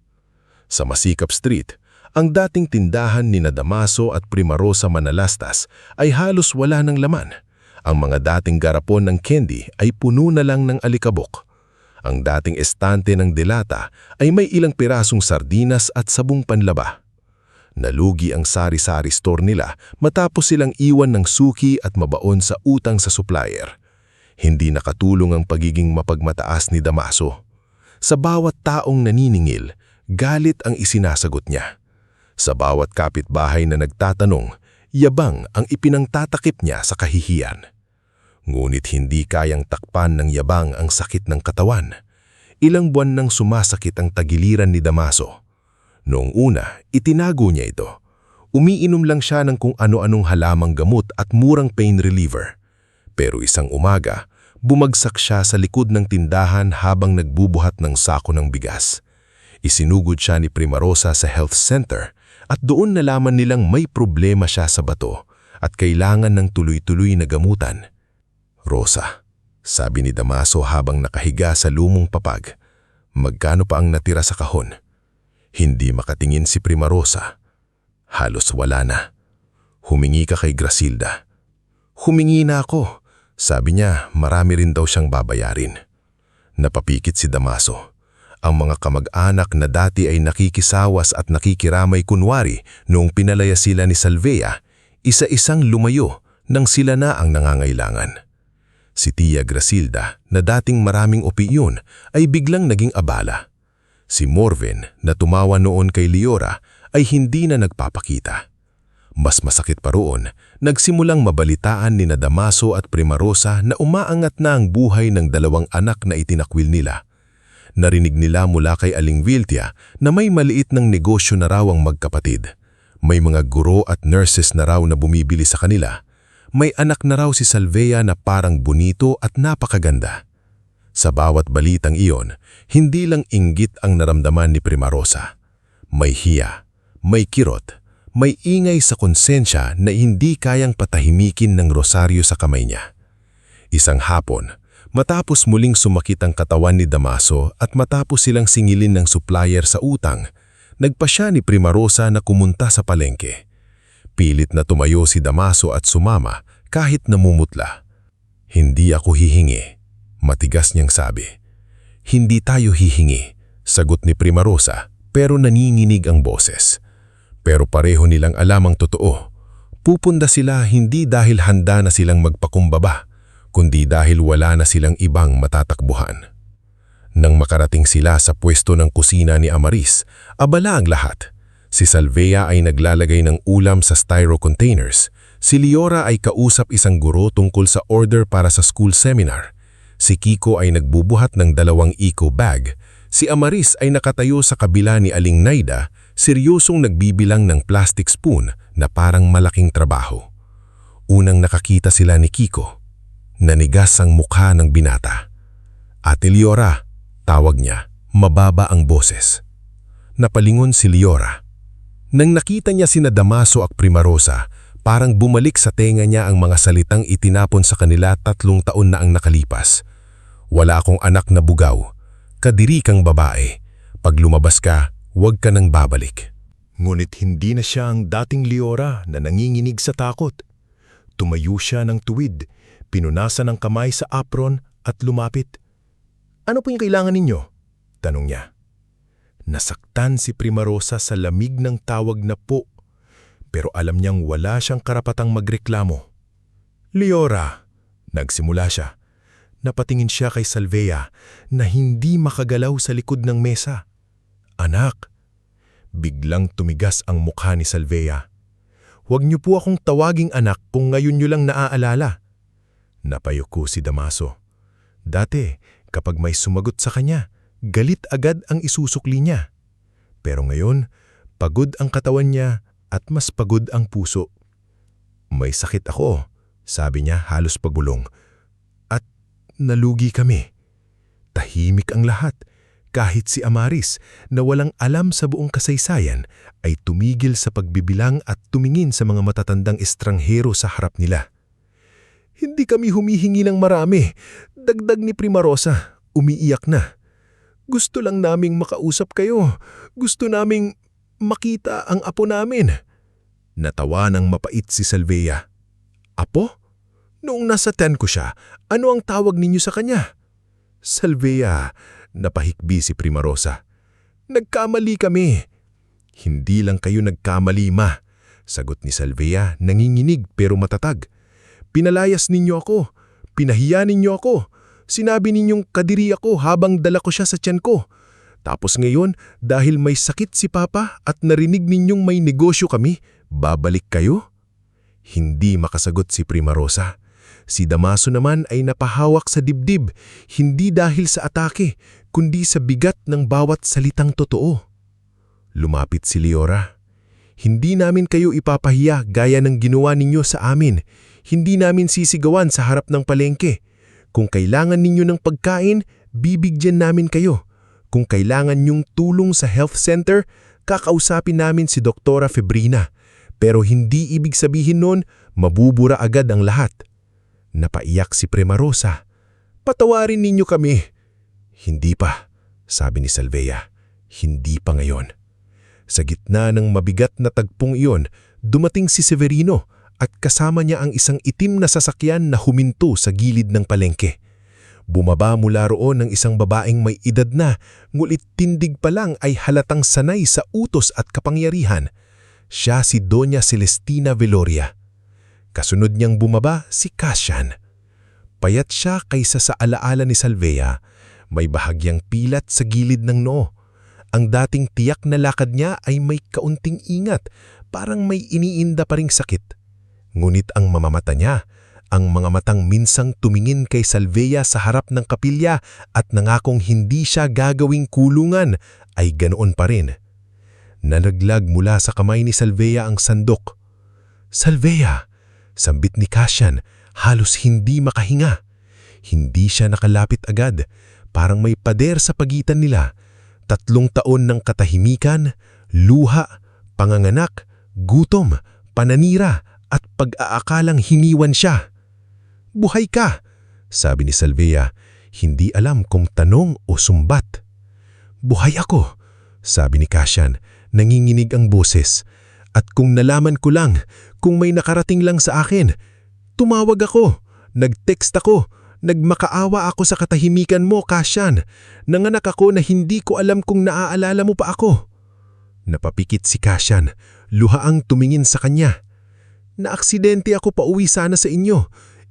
[SPEAKER 2] Sa Masikap Street, ang dating tindahan ni Damaso at Primarosa Manalastas ay halos wala ng laman. Ang mga dating garapon ng candy ay puno na lang ng alikabok. Ang dating estante ng delata ay may ilang pirasong sardinas at sabong panlaba. Nalugi ang sari-sari store nila matapos silang iwan ng suki at mabaon sa utang sa supplier. Hindi nakatulong ang pagiging mapagmataas ni Damaso. Sa bawat taong naniningil, galit ang isinasagot niya. Sa bawat kapitbahay na nagtatanong, yabang ang ipinangtatakip niya sa kahihiyan. Ngunit hindi kayang takpan ng yabang ang sakit ng katawan. Ilang buwan nang sumasakit ang tagiliran ni Damaso. Noong una, itinago niya ito. Umiinom lang siya ng kung ano-anong halamang gamot at murang pain reliever. Pero isang umaga, bumagsak siya sa likod ng tindahan habang nagbubuhat ng sako ng bigas. Isinugod siya ni Primarosa sa health center at doon nalaman nilang may problema siya sa bato at kailangan ng tuloy-tuloy na gamutan. "Rosa," sabi ni Damaso habang nakahiga sa lumong papag, "magkano pa ang natira sa kahon?" Hindi makatingin si Primarosa. "Halos wala na. Humingi ka kay Grasilda." "Humingi na ako." Sabi niya marami rin daw siyang babayarin. Napapikit si Damaso. Ang mga kamag-anak na dati ay nakikisawas at nakikiramay kunwari noong pinalaya sila ni Salvea, isa-isang lumayo nang sila na ang nangangailangan. Si Tia Grasilda na dating maraming opinyon ay biglang naging abala. Si Morven na tumawa noon kay Leora ay hindi na nagpapakita. Mas masakit pa roon, nagsimulang mabalitaan ni Damaso at Primarosa na umaangat na ang buhay ng dalawang anak na itinakwil nila. Narinig nila mula kay Aling Viltia na may maliit ng negosyo na raw ang magkapatid. May mga guro at nurses na raw na bumibili sa kanila. May anak na raw si Salvea na parang bonito at napakaganda. Sa bawat balitang iyon, hindi lang inggit ang naramdaman ni Primarosa. May hiya, may kirot, may ingay sa konsensya na hindi kayang patahimikin ng rosaryo sa kamay niya. Isang hapon, matapos muling sumakit ang katawan ni Damaso at matapos silang singilin ng supplier sa utang, nagpa siya ni Primarosa na kumunta sa palengke. Pilit na tumayo si Damaso at sumama kahit namumutla. "Hindi ako hihingi," matigas niyang sabi. "Hindi tayo hihingi," sagot ni Primarosa pero naninginig ang boses. Pero pareho nilang alam ang totoo. Pupunda sila hindi dahil handa na silang magpakumbaba, kundi dahil wala na silang ibang matatakbuhan. Nang makarating sila sa pwesto ng kusina ni Amaris, abala ang lahat. Si Salvea ay naglalagay ng ulam sa styro containers. Si Leora ay kausap isang guro tungkol sa order para sa school seminar. Si Kiko ay nagbubuhat ng 2 eco bag. Si Amaris ay nakatayo sa kabila ni Aling Naida, seryosong nagbibilang ng plastic spoon na parang malaking trabaho. Unang nakakita sila ni Kiko. Nanigas ang mukha ng binata. "Ate Leora," tawag niya, mababa ang boses. Napalingon si Leora. Nang nakita niya sina Damaso at Primarosa, parang bumalik sa tenga niya ang mga salitang itinapon sa kanila 3 taon na ang nakalipas. "Wala akong anak na bugaw. Kadiri kang babae. Pag lumabas ka, huwag ka nang babalik."
[SPEAKER 1] Ngunit hindi na siya ang dating Leora na nanginginig sa takot. Tumayo siya ng tuwid, pinunasan ang kamay sa apron at lumapit. "Ano po yung kailangan ninyo?" tanong niya. Nasaktan si Primarosa sa lamig ng tawag na po, pero alam niyang wala siyang karapatang magreklamo. "Leora," nagsimula siya. Napatingin siya kay Salvea na hindi makagalaw sa likod ng mesa. "Anak." Biglang tumigas ang mukha ni Salvea. "Huwag niyo po akong tawaging anak kung ngayon niyo lang naaalala." Napayuko si Damaso. Dati, kapag may sumagot sa kanya, galit agad ang isusukli niya. Pero ngayon, pagod ang katawan niya at mas pagod ang puso. "May sakit ako," sabi niya halos pagulong. "At nalugi kami." Tahimik ang lahat, kahit si Amaris na walang alam sa buong kasaysayan ay tumigil sa pagbibilang at tumingin sa mga matatandang estranghero sa harap nila. "Hindi kami humihingi ng marami," dagdag ni Primarosa, umiiyak na. "Gusto lang naming makausap kayo. Gusto naming makita ang apo namin." Natawa ng mapait si Salvea. "Apo? Noong nasa 10 ko siya, ano ang tawag ninyo sa kanya?" "Salvea," napahikbi si Primarosa. "Nagkamali kami." "Hindi lang kayo nagkamali, ma," sagot ni Salvea, nanginginig pero matatag. "Pinalayas ninyo ako. Pinahiya ninyo ako. Sinabi ninyong kadiri ako habang dala ko siya sa tiyan ko. Tapos ngayon, dahil may sakit si Papa at narinig ninyong may negosyo kami, babalik kayo?" Hindi makasagot si Primarosa. Si Damaso naman ay napahawak sa dibdib, hindi dahil sa atake, kundi sa bigat ng bawat salitang totoo. Lumapit si Leora.
[SPEAKER 3] Hindi namin kayo ipapahiya gaya ng ginawa ninyo sa amin. Hindi namin sisigawan sa harap ng palengke. Kung kailangan ninyo ng pagkain, bibigyan namin kayo. Kung kailangan nyong tulong sa health center, kakausapin namin si Doktora Febrina. Pero hindi ibig sabihin nun, mabubura agad ang lahat. Napaiyak si Prima Rosa. Patawarin ninyo kami. Hindi pa, sabi ni Salvea. Hindi pa ngayon. Sa gitna ng mabigat na tagpong iyon, dumating si Severino at kasama niya ang isang itim na sasakyan na huminto sa gilid ng palengke. Bumaba mula roon ng isang babaeng may edad na, ngulit tindig pa lang ay halatang sanay sa utos at kapangyarihan. Siya si Doña Celestina Veloria. Kasunod niyang bumaba si Cassian. Payat siya kaysa sa alaala ni Salvea. May bahagyang pilat sa gilid ng noo. Ang dating tiyak na lakad niya ay may kaunting ingat, parang may iniinda pa ring sakit. Ngunit ang mamamata niya, ang mga matang minsang tumingin kay Salvea sa harap ng kapilya at nangakong hindi siya gagawing kulungan, ay ganoon pa rin. Nalaglag mula sa kamay ni Salvea ang sandok. Salvea! Sambit ni Cassian, halos hindi makahinga. Hindi siya nakalapit agad, parang may pader sa pagitan nila. 3 taon ng katahimikan, luha, panganganak, gutom, pananira at pag-aakalang hiniwan siya. Buhay ka, sabi ni Salvea, hindi alam kung tanong o sumbat. Buhay ako, sabi ni Cassian, nanginginig ang boses. At kung nalaman ko lang, kung may nakarating lang sa akin, tumawag ako, nag-text ako, nagmakaawa ako sa katahimikan mo, Cassian. Nanganak ako na hindi ko alam kung naaalala mo pa ako. Napapikit si Cassian, luhaang tumingin sa kanya. Naaksidente ako pauwi sana sa inyo.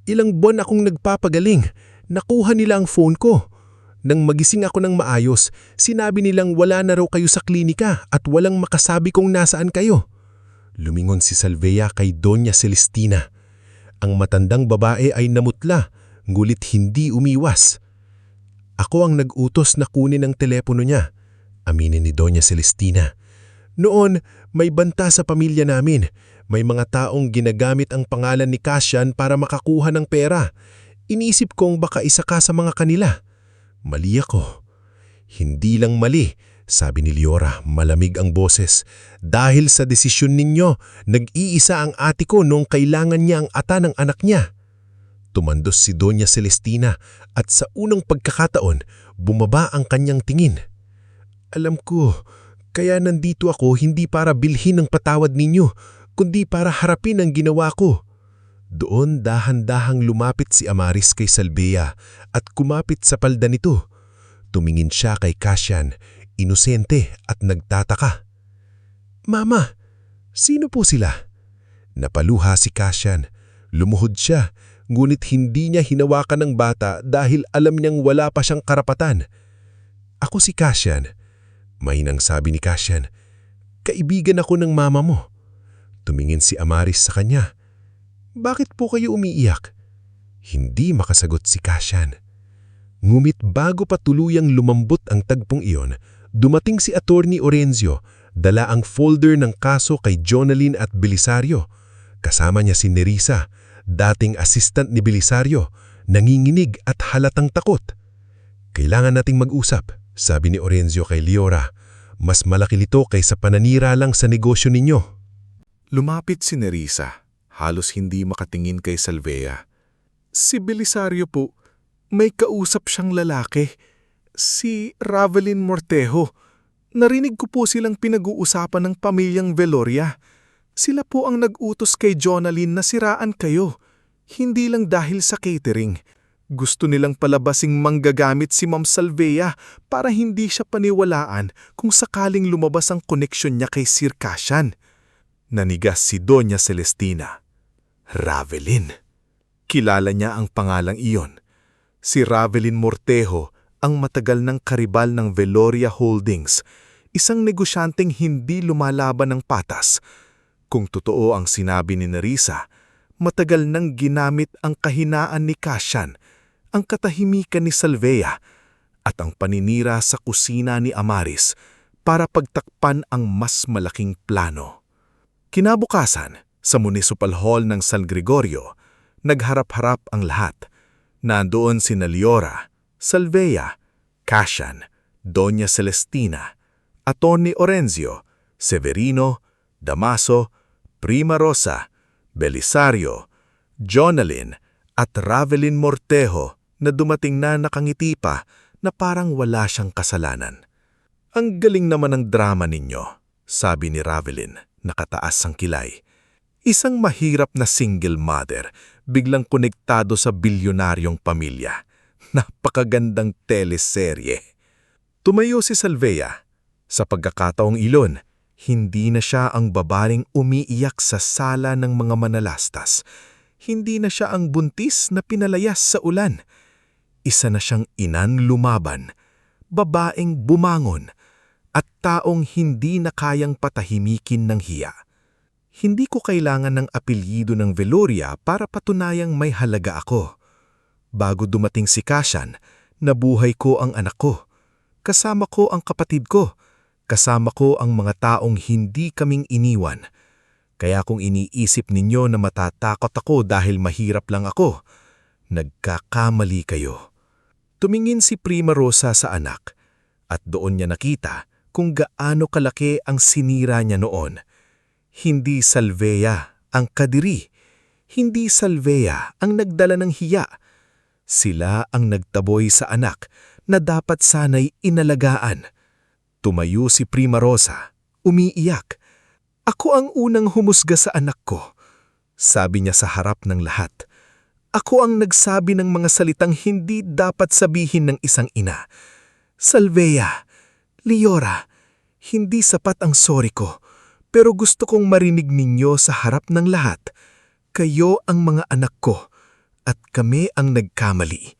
[SPEAKER 3] Ilang buwan akong nagpapagaling. Nakuha nila ang phone ko. Nang magising ako ng maayos, sinabi nilang wala na raw kayo sa klinika at walang makasabi kung nasaan kayo. Lumingon si Salvea kay Doña Celestina. Ang matandang babae ay namutla, ngulit hindi umiwas. Ako ang nag-utos na kunin ang telepono niya, aminin ni Doña Celestina. Noon, may banta sa pamilya namin. May mga taong ginagamit ang pangalan ni Cassian para makakuha ng pera. Inisip kong baka isa ka sa mga kanila. Mali ako. Hindi lang mali, sabi ni Leora, malamig ang boses. Dahil sa desisyon ninyo, nag-iisa ang ate ko nung kailangan niya ang ata ng anak niya. Tumandos si Doña Celestina at sa unang pagkakataon, bumaba ang kanyang tingin. Alam ko, kaya nandito ako hindi para bilhin ang patawad ninyo, kundi para harapin ang ginawa ko. Doon dahan-dahang lumapit si Amaris kay Salvea at kumapit sa palda nito. Tumingin siya kay Cassian, inosente at nagtataka. Mama, sino po sila? Napaluha si Cassian. Lumuhod siya, ngunit hindi niya hinawakan ng bata dahil alam niyang wala pa siyang karapatan. Ako si Cassian. Mahinang sabi ni Cassian. Kaibigan ako ng mama mo. Tumingin si Amaris sa kanya. Bakit po kayo umiiyak? Hindi makasagot si Cassian. Ngumit bago pa tuluyang lumambot ang tagpong iyon, dumating si Attorney Orenzio, dala ang folder ng kaso kay Jonalyn at Belisario. Kasama niya si Nerissa, dating assistant ni Belisario, nanginginig at halatang takot. Kailangan nating mag-usap, sabi ni Orenzio kay Leora. Mas malaki nito kaysa pananira lang sa negosyo ninyo.
[SPEAKER 2] Lumapit si Nerissa, halos hindi makatingin kay Salvea. Si Belisario po, may kausap siyang lalaki. Si Ravelin Mortejo. Narinig ko po silang pinag-uusapan ng pamilyang Veloria. Sila po ang nag-utos kay Jonalyn na siraan kayo. Hindi lang dahil sa catering. Gusto nilang palabasing manggagamit si Ma'am Salvea para hindi siya paniwalaan kung sakaling lumabas ang koneksyon niya kay Sir Cassian. Nanigas si Doña Celestina. Ravelin. Kilala niya ang pangalang iyon. Si Ravelin Mortejo ang matagal ng karibal ng Veloria Holdings, isang negosyanteng hindi lumalaban ng patas. Kung totoo ang sinabi ni Nerissa, matagal nang ginamit ang kahinaan ni Cassian, ang katahimikan ni Salvea, at ang paninira sa kusina ni Amaris para pagtakpan ang mas malaking plano. Kinabukasan, sa Municipal Hall ng San Gregorio, nagharap-harap ang lahat. Nandoon sina Liora, Salvea, Cashan, Doña Celestina, Atty. Orenzio, Severino, Damaso, Prima Rosa, Belisario, Jonalyn at Ravelin Mortejo na dumating na nakangiti pa na parang wala siyang kasalanan. Ang galing naman ng drama ninyo, sabi ni Ravelin, nakataas ang kilay. Isang mahirap na single mother, biglang konektado sa bilyonaryong pamilya. Napakagandang teleserye. Tumayo si Salvea. Sa pagkakataong ilon, hindi na siya ang babaeng umiiyak sa sala ng mga manalastas. Hindi na siya ang buntis na pinalayas sa ulan. Isa na siyang inang lumaban, babaeng bumangon, at taong hindi na kayang patahimikin ng hiya. Hindi ko kailangan ng apelyido ng Veloria para patunayang may halaga ako. Bago dumating si Cashan, nabuhay ko ang anak ko. Kasama ko ang kapatid ko. Kasama ko ang mga taong hindi kaming iniwan. Kaya kung iniisip ninyo na matatakot ako dahil mahirap lang ako, nagkakamali kayo. Tumingin si Prima Rosa sa anak at doon niya nakita kung gaano kalaki ang sinira niya noon. Hindi Salvea ang kadiri. Hindi Salvea ang nagdala ng hiya. Sila ang nagtaboy sa anak na dapat sana'y inalagaan. Tumayo si Prima Rosa, umiiyak. Ako ang unang humusga sa anak ko, sabi niya sa harap ng lahat. Ako ang nagsabi ng mga salitang hindi dapat sabihin ng isang ina. Salvea, Liora, hindi sapat ang sorry ko. Pero gusto kong marinig ninyo sa harap ng lahat. Kayo ang mga anak ko at kami ang nagkamali.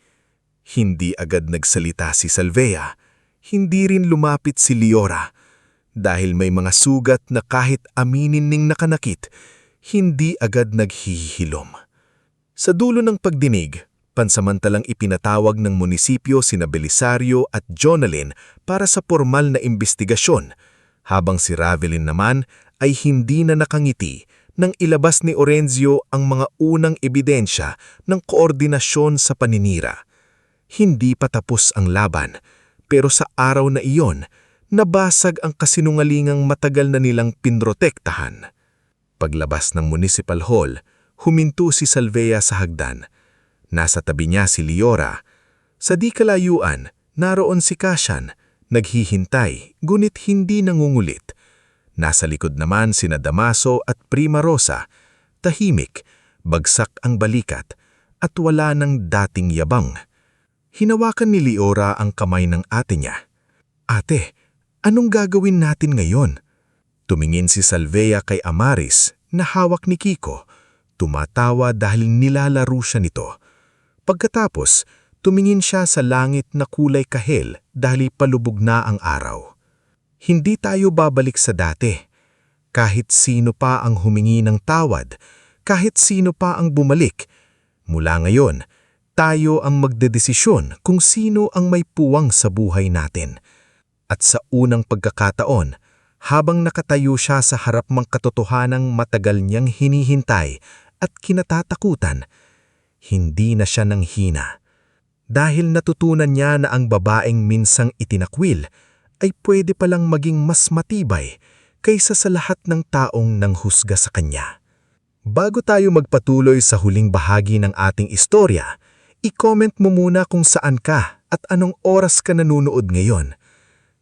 [SPEAKER 2] Hindi agad nagsalita si Salvea. Hindi rin lumapit si Liora. Dahil may mga sugat na kahit aminin ning nakanakit, hindi agad naghihilom. Sa dulo ng pagdinig, pansamantalang ipinatawag ng munisipyo sina Belisario at Jonalyn para sa formal na imbestigasyon, habang si Ravelin naman ay hindi na nakangiti nang ilabas ni Orenzio ang mga unang ebidensya ng koordinasyon sa paninira. Hindi pa tapos ang laban, pero sa araw na iyon, nabasag ang kasinungalingang matagal na nilang pinrotektahan. Paglabas ng Municipal Hall, huminto si Salvea sa hagdan. Nasa tabi niya si Liora. Sa di kalayuan, naroon si Cashan, naghihintay, ngunit hindi nangungulit. Nasa likod naman sina Damaso at Prima Rosa, tahimik, bagsak ang balikat, at wala ng dating yabang. Hinawakan ni Liora ang kamay ng ate niya. Ate, anong gagawin natin ngayon? Tumingin si Salvea kay Amaris na hawak ni Kiko. Tumatawa dahil nilalaro siya nito. Pagkatapos, tumingin siya sa langit na kulay kahel dahil palubog na ang araw. Hindi tayo babalik sa dati. Kahit sino pa ang humingi ng tawad, kahit sino pa ang bumalik. Mula ngayon, tayo ang magdedesisyon kung sino ang may puwang sa buhay natin. At sa unang pagkakataon, habang nakatayo siya sa harap ng katotohanang matagal niyang hinihintay at kinatatakutan, hindi na siya nanghina. Dahil natutunan niya na ang babaeng minsang itinakwil ay pwede palang maging mas matibay kaysa sa lahat ng taong nanghusga sa kanya. Bago tayo magpatuloy sa huling bahagi ng ating istorya, i-comment mo muna kung saan ka at anong oras ka nanunood ngayon.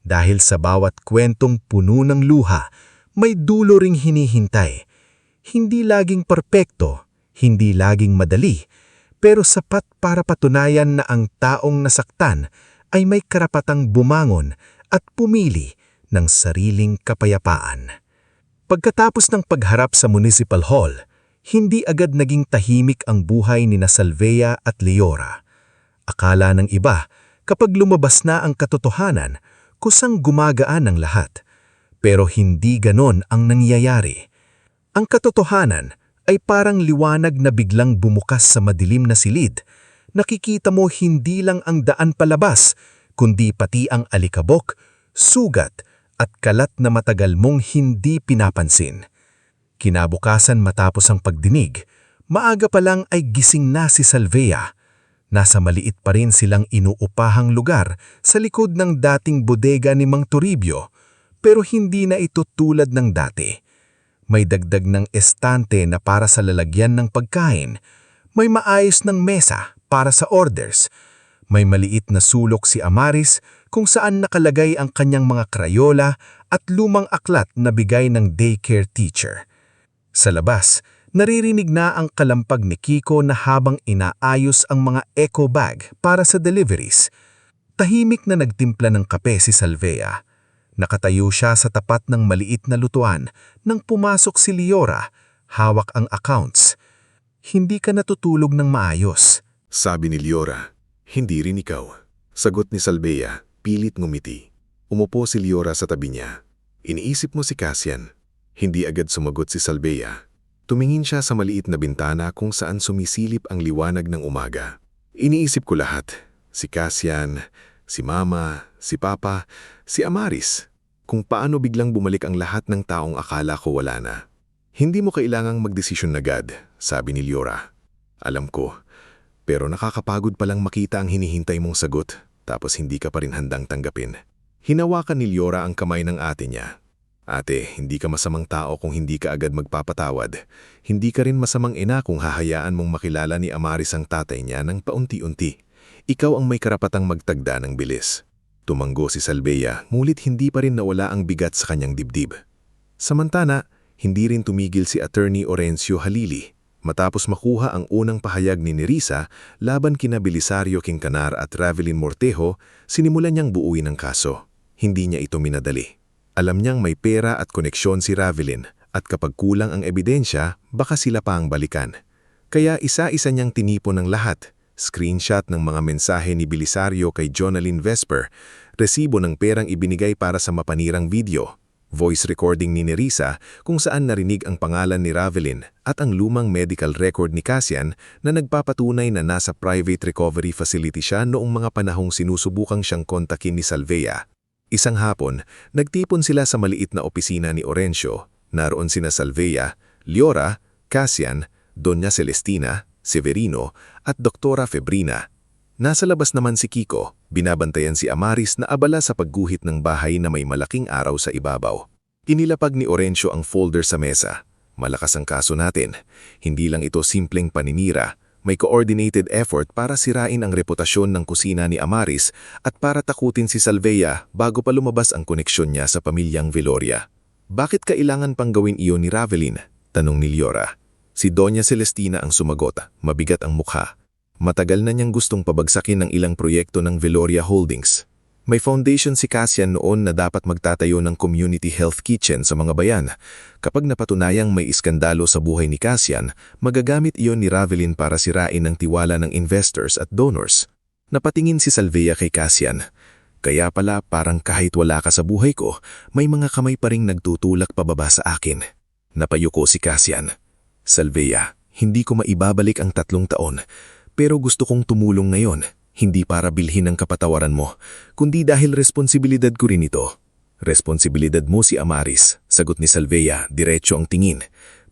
[SPEAKER 2] Dahil sa bawat kwentong puno ng luha, may dulo ring hinihintay. Hindi laging perpekto, hindi laging madali, pero sapat para patunayan na ang taong nasaktan ay may karapatang bumangon at pumili ng sariling kapayapaan. Pagkatapos ng pagharap sa Municipal Hall, hindi agad naging tahimik ang buhay ni Salvea at Liora. Akala ng iba, kapag lumabas na ang katotohanan, kusang gumagaan ang lahat. Pero hindi ganon ang nangyayari. Ang katotohanan ay parang liwanag na biglang bumukas sa madilim na silid. Nakikita mo hindi lang ang daan palabas, kundi pati ang alikabok, sugat at kalat na matagal mong hindi pinapansin.
[SPEAKER 3] Kinabukasan matapos ang pagdinig, maaga pa lang ay gising na si Salvea. Nasa maliit pa rin silang inuupahang lugar sa likod ng dating bodega ni Mang Toribio, pero hindi na ito tulad ng dati. May dagdag ng estante na para sa lalagyan ng pagkain, may maayos ng mesa para sa orders, may maliit na sulok si Amaris kung saan nakalagay ang kanyang mga krayola at lumang aklat na bigay ng daycare teacher. Sa labas, naririnig na ang kalampag ni Kiko na habang inaayos ang mga eco bag para sa deliveries. Tahimik na nagtimpla ng kape si Salvea. Nakatayo siya sa tapat ng maliit na lutuan nang pumasok si Liora, hawak ang accounts. Hindi ka natutulog ng maayos.
[SPEAKER 2] Sabi ni Liora, hindi rin ikaw. Sagot ni Salvea, pilit ngumiti. Umupo si Liora sa tabi niya. Iniisip mo si Cassian. Hindi agad sumagot si Salvea. Tumingin siya sa maliit na bintana kung saan sumisilip ang liwanag ng umaga. Iniisip ko lahat. Si Cassian, si Mama, si Papa, si Amaris. Kung paano biglang bumalik ang lahat ng taong akala ko wala na. Hindi mo kailangang magdesisyon agad, sabi ni Liora. Alam ko, pero nakakapagod palang makita ang hinihintay mong sagot, tapos hindi ka pa rin handang tanggapin. Hinawakan ni Liora ang kamay ng ate niya. Ate, hindi ka masamang tao kung hindi ka agad magpapatawad. Hindi ka rin masamang ina kung hahayaan mong makilala ni Amaris ang tatay niya ng paunti-unti. Ikaw ang may karapatang magtagda ng bilis. Tumanggo si Salvea, ngulit hindi pa rin nawala ang bigat sa kanyang dibdib. Samantala, hindi rin tumigil si Attorney Orencio Halili. Matapos makuha ang unang pahayag ni Nerissa laban kina Belisario Quincanar at Ravelin Mortejo, sinimulan niyang buuin ang kaso. Hindi niya ito minadali. Alam niyang may pera at koneksyon si Ravelin at kapag kulang ang ebidensya, baka sila pa ang balikan. Kaya isa-isa niyang tinipon ng lahat. Screenshot ng mga mensahe ni Belisario kay Jonalyn Vesper, resibo ng perang ibinigay para sa mapanirang video, voice recording ni Nerissa kung saan narinig ang pangalan ni Ravelin at ang lumang medical record ni Cassian na nagpapatunay na nasa private recovery facility siya noong mga panahong sinusubukang siyang kontakin ni Salvea. Isang hapon, nagtipon sila sa maliit na opisina ni Orencio. Naroon sina Salvea, Liora, Cassian, Doña Celestina, Severino at Doktora Febrina. Nasa labas naman si Kiko, binabantayan si Amaris na abala sa pagguhit ng bahay na may malaking araw sa ibabaw. Inilapag ni Orencio ang folder sa mesa. Malakas ang kaso natin. Hindi lang ito simpleng paninira. May coordinated effort para sirain ang reputasyon ng kusina ni Amaris at para takutin si Salvea bago pa lumabas ang koneksyon niya sa pamilyang Veloria. Bakit kailangan pang gawin iyon ni Ravelin? Tanong ni Liora. Si Doña Celestina ang sumagot, mabigat ang mukha. Matagal na niyang gustong pabagsakin ng ilang proyekto ng Veloria Holdings. May foundation si Cassian noon na dapat magtatayo ng community health kitchen sa mga bayan. Kapag napatunayang may iskandalo sa buhay ni Cassian, magagamit iyon ni Ravelin para sirain ang tiwala ng investors at donors. Napatingin si Salvea kay Cassian. Kaya pala parang kahit wala ka sa buhay ko, may mga kamay pa ring nagtutulak pababa sa akin. Napayuko si Cassian. Salvea, hindi ko maibabalik ang 3 taon, pero gusto kong tumulong ngayon, hindi para bilhin ang kapatawaran mo, kundi dahil responsibilidad ko rin ito. Responsibilidad mo si Amaris, sagot ni Salvea, diretso ang tingin.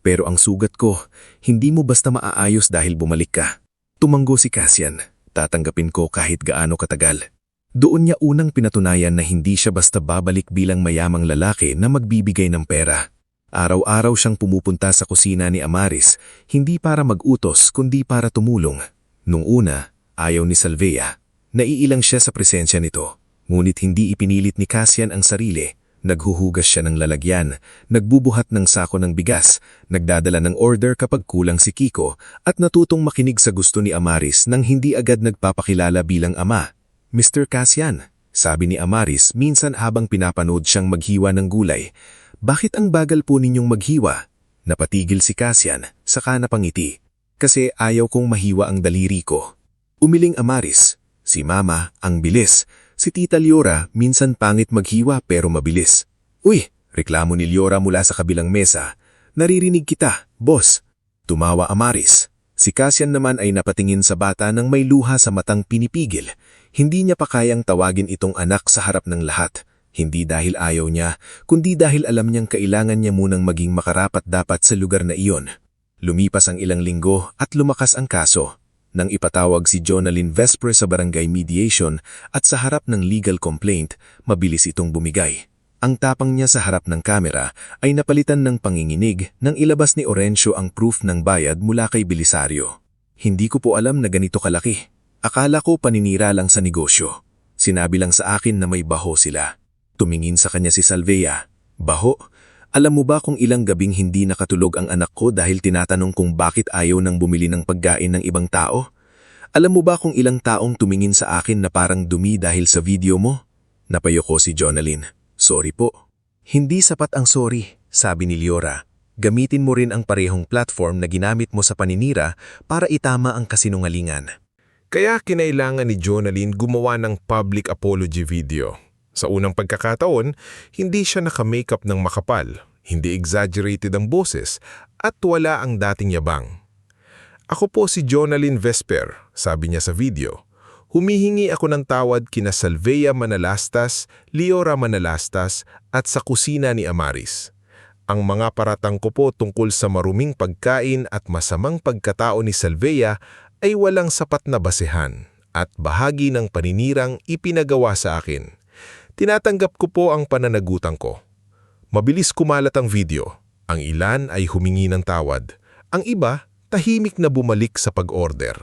[SPEAKER 2] Pero ang sugat ko, hindi mo basta maaayos dahil bumalik ka. Tumanggo si Cassian, tatanggapin ko kahit gaano katagal. Doon niya unang pinatunayan na hindi siya basta babalik bilang mayamang lalaki na magbibigay ng pera. Araw-araw siyang pumupunta sa kusina ni Amaris, hindi para mag-utos kundi para tumulong. Nung una, ayaw ni Salvea. Naiilang siya sa presensya nito. Ngunit hindi ipinilit ni Cassian ang sarili. Naghuhugas siya ng lalagyan, nagbubuhat ng sako ng bigas, nagdadala ng order kapag kulang si Kiko, at natutong makinig sa gusto ni Amaris nang hindi agad nagpapakilala bilang ama. Mr. Cassian, sabi ni Amaris minsan habang pinapanood siyang maghiwa ng gulay. Bakit ang bagal po ninyong maghiwa? Napatigil si Cassian, saka napangiti. Kasi ayaw kong mahiwa ang daliri ko. Umiling Amaris. Si Mama, ang bilis. Si Tita Liora, minsan pangit maghiwa pero mabilis. Uy, reklamo ni Liora mula sa kabilang mesa. Naririnig kita, boss. Tumawa Amaris. Si Cassian naman ay napatingin sa bata nang may luha sa matang pinipigil. Hindi niya pa kayang tawagin itong anak sa harap ng lahat.
[SPEAKER 4] Hindi dahil ayaw niya, kundi dahil alam niyang kailangan niya munang maging makarapat-dapat sa lugar na iyon. Lumipas ang ilang linggo at lumakas ang kaso. Nang ipatawag si Jonalyn Vesper sa barangay mediation at sa harap ng legal complaint, mabilis itong bumigay. Ang tapang niya sa harap ng kamera ay napalitan ng panginginig nang ilabas ni Orencio ang proof ng bayad mula kay Belisario. Hindi ko po alam na ganito kalaki. Akala ko paninira lang sa negosyo. Sinabi lang sa akin na may baho sila. Tumingin sa kanya si Salvea. Baho? Alam mo ba kung ilang gabing hindi nakatulog ang anak ko dahil tinatanong kung bakit ayaw nang bumili ng pagkain ng ibang tao? Alam mo ba kung ilang taong tumingin sa akin na parang dumi dahil sa video mo? Napayoko si Jonalyn. Sorry po. Hindi sapat ang sorry, sabi ni Liora. Gamitin mo rin ang parehong platform na ginamit mo sa paninira para itama ang kasinungalingan.
[SPEAKER 2] Kaya kinailangan ni Jonalyn gumawa ng public apology video. Sa unang pagkakataon, hindi siya naka-makeup ng makapal, hindi exaggerated ang boses, at wala ang dating yabang. Ako po si Jonalyn Vesper, sabi niya sa video. Humihingi ako ng tawad kina Salvea Manalastas, Liora Manalastas, at sa kusina ni Amaris. Ang mga paratang ko po tungkol sa maruming pagkain at masamang pagkatao ni Salvea ay walang sapat na basehan at bahagi ng paninirang ipinagawa sa akin. Tinatanggap ko po ang pananagutan ko. Mabilis kumalat ang video. Ang ilan ay humingi ng tawad. Ang iba, tahimik na bumalik sa pag-order.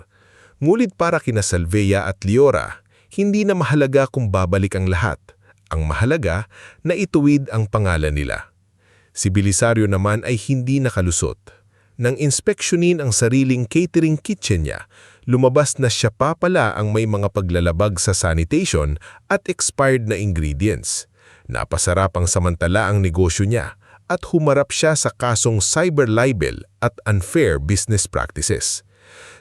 [SPEAKER 2] Ngunit para kina Salvea at Liora, hindi na mahalaga kung babalik ang lahat. Ang mahalaga na ituwid ang pangalan nila. Si Belisario naman ay hindi nakalusot. Nang inspeksyonin ang sariling catering kitchen niya, lumabas na siya pa pala ang may mga paglalabag sa sanitation at expired na ingredients. Napasarap ang samantala ang negosyo niya at humarap siya sa kasong cyber libel at unfair business practices.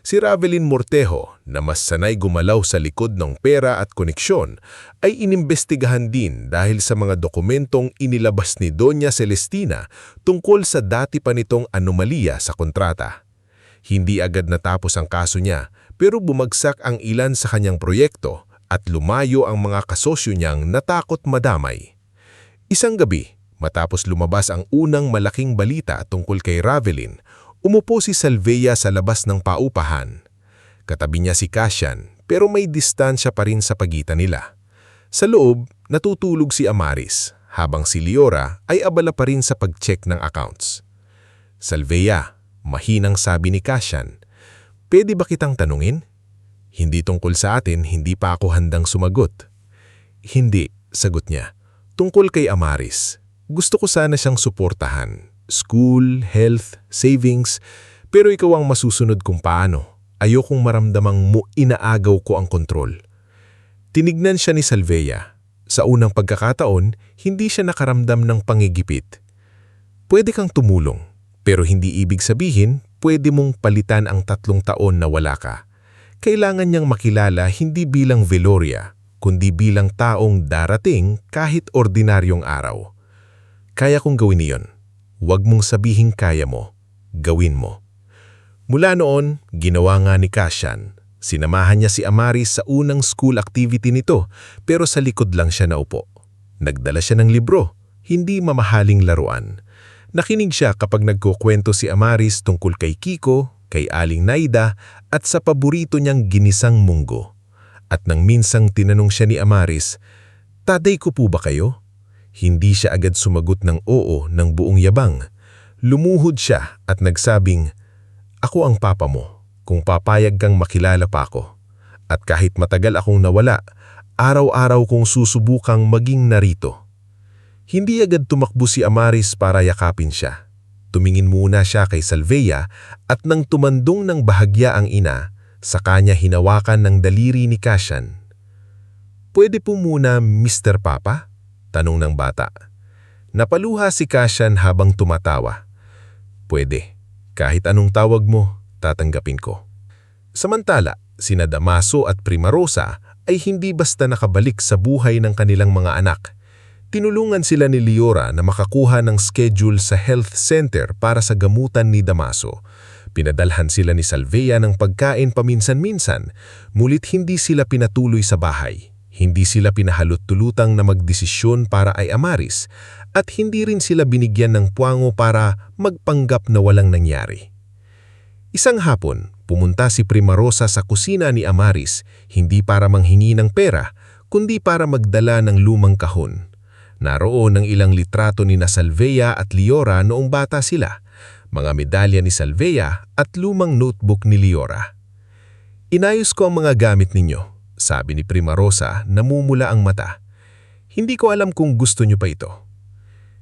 [SPEAKER 2] Si Ravelin Mortejo, na mas sanay gumalaw sa likod ng pera at koneksyon, ay inimbestigahan din dahil sa mga dokumentong inilabas ni Doña Celestina tungkol sa dati pa nitong anomalya sa kontrata. Hindi agad natapos ang kaso niya, pero bumagsak ang ilan sa kanyang proyekto at lumayo ang mga kasosyo niyang natakot madamay. Isang gabi, matapos lumabas ang unang malaking balita tungkol kay Ravelin, umupo si Salvea sa labas ng paupahan. Katabi niya si Cassian, pero may distansya pa rin sa pagitan nila. Sa loob, natutulog si Amaris, habang si Liora ay abala pa rin sa pag-check ng accounts. Salvea, mahinang sabi ni Cassian, "Pwede ba kitang tanungin?" "Hindi tungkol sa atin, hindi pa ako handang sumagot." "Hindi," sagot niya. "Tungkol kay Amaris. Gusto ko sana siyang suportahan. School, health, savings, pero ikaw ang masusunod kung paano. Ayokong maramdamang inaagaw ko ang kontrol." Tinignan siya ni Salvea. Sa unang pagkakataon, hindi siya nakaramdam ng pangigipit. "Pwede kang tumulong, pero hindi ibig sabihin pwede mong palitan ang 3 taon na wala ka." Kailangan niyang makilala hindi bilang Veloria, kundi bilang taong darating kahit ordinaryong araw. "Kaya kong gawin iyon. Huwag mong sabihing kaya mo, gawin mo." Mula noon, ginawa nga ni Cassian. Sinamahan niya si Amaris sa unang school activity nito, pero sa likod lang siya naupo. Nagdala siya ng libro, hindi mamahaling laruan. Nakinig siya kapag nagkukwento si Amaris tungkol kay Kiko, kay Aling Naida, at sa paborito niyang ginisang munggo. At nang minsang tinanong siya ni Amaris, "Tatay ko po ba kayo?" Hindi siya agad sumagot ng oo ng buong yabang. Lumuhod siya at nagsabing, "Ako ang papa mo, kung papayag kang makilala pa ako. At kahit matagal akong nawala, araw-araw kong susubukang maging narito." Hindi agad tumakbo si Amaris para yakapin siya. Tumingin muna siya kay Salvea at nang tumandong ng bahagya ang ina, sa kanya hinawakan ng daliri ni Cassian. "Pwede po muna, Mr. Papa?" tanong ng bata. Napaluha si Cassian habang tumatawa. "Pwede. Kahit anong tawag mo, tatanggapin ko." Samantala, sina Damaso at Primarosa ay hindi basta nakabalik sa buhay ng kanilang mga anak. Tinulungan sila ni Liora na makakuha ng schedule sa health center para sa gamutan ni Damaso. Pinadalhan sila ni Salvea ng pagkain paminsan-minsan, mulit hindi sila pinatuloy sa bahay.
[SPEAKER 3] Hindi sila pinahalot-tulutang na magdesisyon para ay Amaris at hindi rin sila binigyan ng puwango para magpanggap na walang nangyari. Isang hapon, pumunta si Primarosa sa kusina ni Amaris hindi para manghingi ng pera, kundi para magdala ng lumang kahon. Naroon ang ilang litrato ni Salvea at Liora noong bata sila, mga medalya ni Salvea at lumang notebook ni Liora. "Inayos ko ang mga gamit ninyo," sabi ni Primarosa, namumula ang mata. "Hindi ko alam kung gusto nyo pa ito."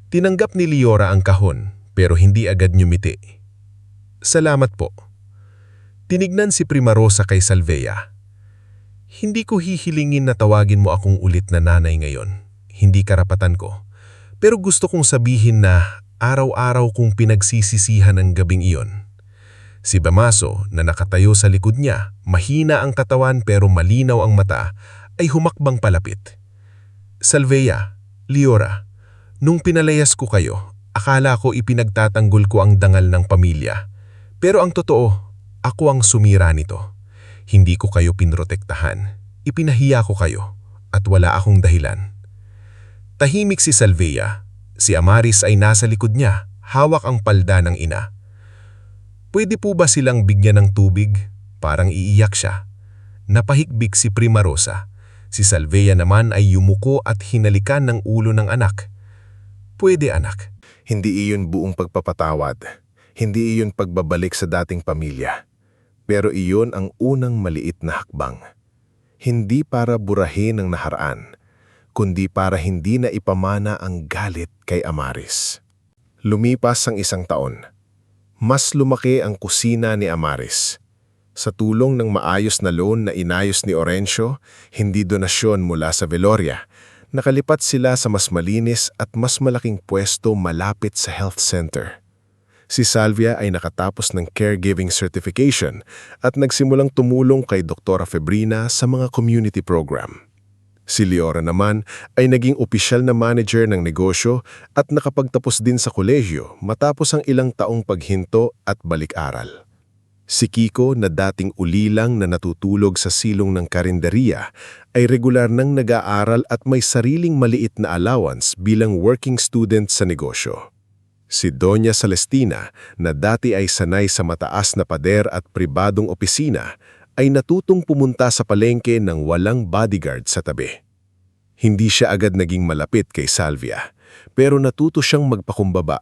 [SPEAKER 3] Tinanggap ni Liora ang kahon, pero hindi agad ngumiti. "Salamat po." Tinignan si Primarosa kay Salvea. "Hindi ko hihilingin na tawagin mo akong ulit na nanay ngayon. Hindi karapatan ko. Pero gusto kong sabihin na araw-araw kong pinagsisisihan ang gabing iyon." Si Damaso, na nakatayo sa likod niya, mahina ang katawan pero malinaw ang mata, ay humakbang palapit. "Salvea, Liora, nung pinalayas ko kayo, akala ko ipinagtatanggol ko ang dangal ng pamilya. Pero ang totoo, ako ang sumira nito. Hindi ko kayo pinrotektahan. Ipinahiya ko kayo at wala akong dahilan." Tahimik si Salvea. Si Amaris ay nasa likod niya, hawak ang palda ng ina. "Pwede po ba silang bigyan ng tubig?" Parang iiyak siya. Napahikbik si Primarosa. Si Salvea naman ay yumuko at hinalikan ng ulo ng anak. "Pwede, anak."
[SPEAKER 2] Hindi iyon buong pagpapatawad. Hindi iyon pagbabalik sa dating pamilya. Pero iyon ang unang maliit na hakbang. Hindi para burahin ang naharaan, kundi para hindi na ipamana ang galit kay Amaris. Lumipas ang 1 taon. Mas lumaki ang kusina ni Amaris. Sa tulong ng maayos na loan na inayos ni Orencio, hindi donasyon mula sa Veloria, nakalipat sila sa mas malinis at mas malaking pwesto malapit sa health center. Si Salvia ay nakatapos ng caregiving certification at nagsimulang tumulong kay Dr. Febrina sa mga community program. Si Liora naman ay naging opisyal na manager ng negosyo at nakapagtapos din sa kolehiyo matapos ang ilang taong paghinto at balik-aral. Si Kiko, na dating ulilang na natutulog sa silong ng karinderiya, ay regular nang nag-aaral at may sariling maliit na allowance bilang working student sa negosyo. Si Doña Celestina, na dati ay sanay sa mataas na pader at pribadong opisina, ay natutong pumunta sa palengke ng walang bodyguard sa tabi. Hindi siya agad naging malapit kay Salvia, pero natuto siyang magpakumbaba.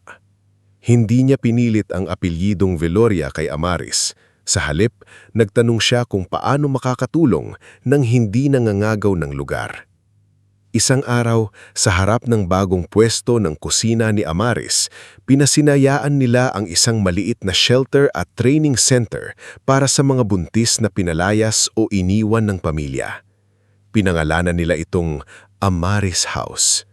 [SPEAKER 2] Hindi niya pinilit ang apelyidong Veloria kay Amaris. Sa halip, nagtanong siya kung paano makakatulong nang hindi nangangagaw ng lugar. Isang araw, sa harap ng bagong pwesto ng kusina ni Amaris, pinasinayaan nila ang isang maliit na shelter at training center para sa mga buntis na pinalayas o iniwan ng pamilya. Pinangalanan nila itong Amaris House.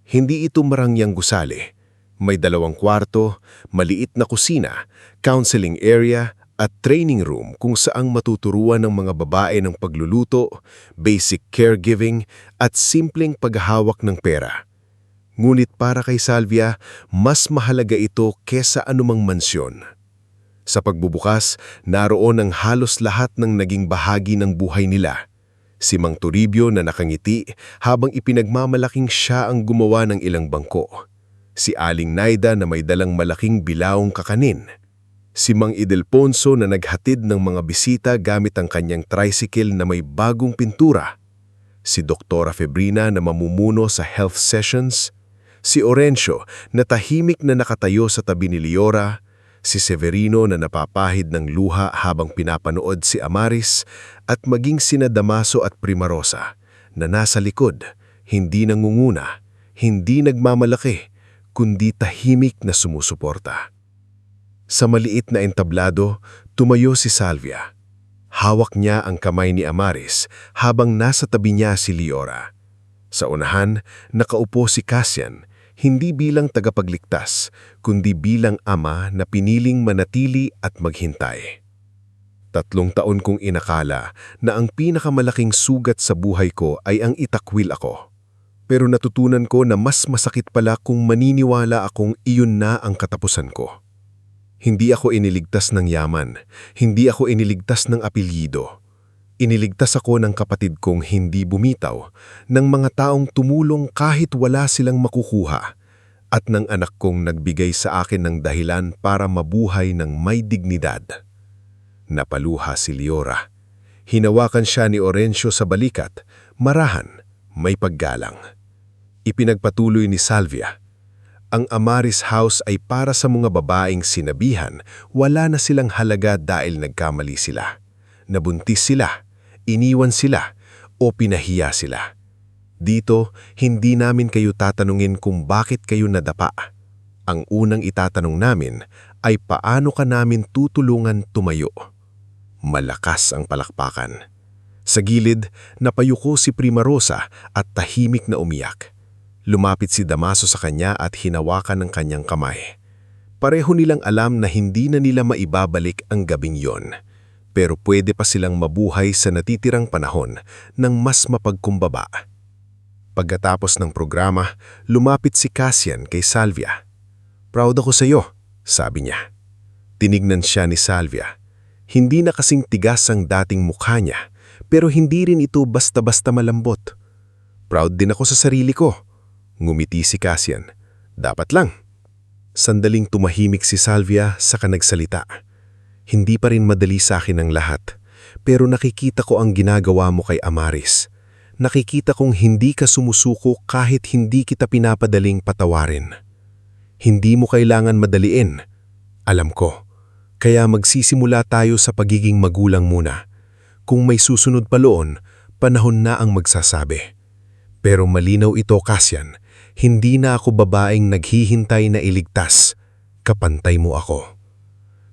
[SPEAKER 2] Hindi ito marangyang gusali. May 2 kwarto, maliit na kusina, counseling area, at training room kung saang matuturuan ng mga babae ng pagluluto, basic caregiving, at simpleng paghahawak ng pera. Ngunit para kay Salvia, mas mahalaga ito kesa anumang mansyon. Sa pagbubukas, naroon ang halos lahat ng naging bahagi ng buhay nila. Si Mang Toribio na nakangiti habang ipinagmamalaking siya ang gumawa ng ilang bangko. Si Aling Naida na may dalang malaking bilawong kakanin. Si Mang Idelponso na naghatid ng mga bisita gamit ang kanyang tricycle na may bagong pintura. Si Doktora Febrina na mamumuno sa health sessions. Si Orencio na tahimik na nakatayo sa tabi ni Liora. Si Severino na napapahid ng luha habang pinapanood si Amaris. At maging sina Damaso at Primarosa na nasa likod, hindi nangunguna, hindi nagmamalaki, kundi tahimik na sumusuporta. Sa maliit na entablado, tumayo si Salvia. Hawak niya ang kamay ni Amaris habang nasa tabi niya si Liora. Sa unahan, nakaupo si Cassian, hindi bilang tagapagligtas, kundi bilang ama na piniling manatili at maghintay. 3 taon kong inakala na ang pinakamalaking sugat sa buhay ko ay ang itakwil ako. Pero natutunan ko na mas masakit pala kung maniniwala akong iyon na ang katapusan ko. Hindi ako iniligtas ng yaman, hindi ako iniligtas ng apelyido. Iniligtas ako ng kapatid kong hindi bumitaw, ng mga taong tumulong kahit wala silang makukuha, at ng anak kong nagbigay sa akin ng dahilan para mabuhay ng may dignidad. Napaluha si Liora. Hinawakan siya ni Orencio sa balikat, marahan, may paggalang. Ipinagpatuloy ni Salvia. Ang Amaris House ay para sa mga babaeng sinabihan, wala na silang halaga dahil nagkamali sila. Nabuntis sila, iniwan sila, o pinahiya sila. Dito, hindi namin kayo tatanungin kung bakit kayo nadapa. Ang unang itatanong namin ay paano ka namin tutulungan tumayo. Malakas ang palakpakan. Sa gilid, napayuko si Prima Rosa at tahimik na umiyak. Lumapit si Damaso sa kanya at hinawakan ng kanyang kamay. Pareho nilang alam na hindi na nila maibabalik ang gabing yon. Pero pwede pa silang mabuhay sa natitirang panahon ng mas mapagkumbaba. Pagkatapos ng programa, lumapit si Cassian kay Salvia. "Proud ako sa iyo," sabi niya. Tinignan siya ni Salvia. Hindi na kasing tigas ang dating mukha niya, pero hindi rin ito basta-basta malambot. "Proud din ako sa sarili ko," ngumiti si Cassian. "Dapat lang." Sandaling tumahimik si Salvia saka nagsalita. "Hindi pa rin madali sa akin ang lahat, pero nakikita ko ang ginagawa mo kay Amaris. Nakikita kong hindi ka sumusuko kahit hindi kita pinapadaling patawarin. Hindi mo kailangan madaliin. Alam ko. Kaya magsisimula tayo sa pagiging magulang muna. Kung may susunod pa loon, panahon na ang magsasabi. Pero malinaw ito, Cassian. Hindi na ako babaeng naghihintay na iligtas. Kapantay mo ako."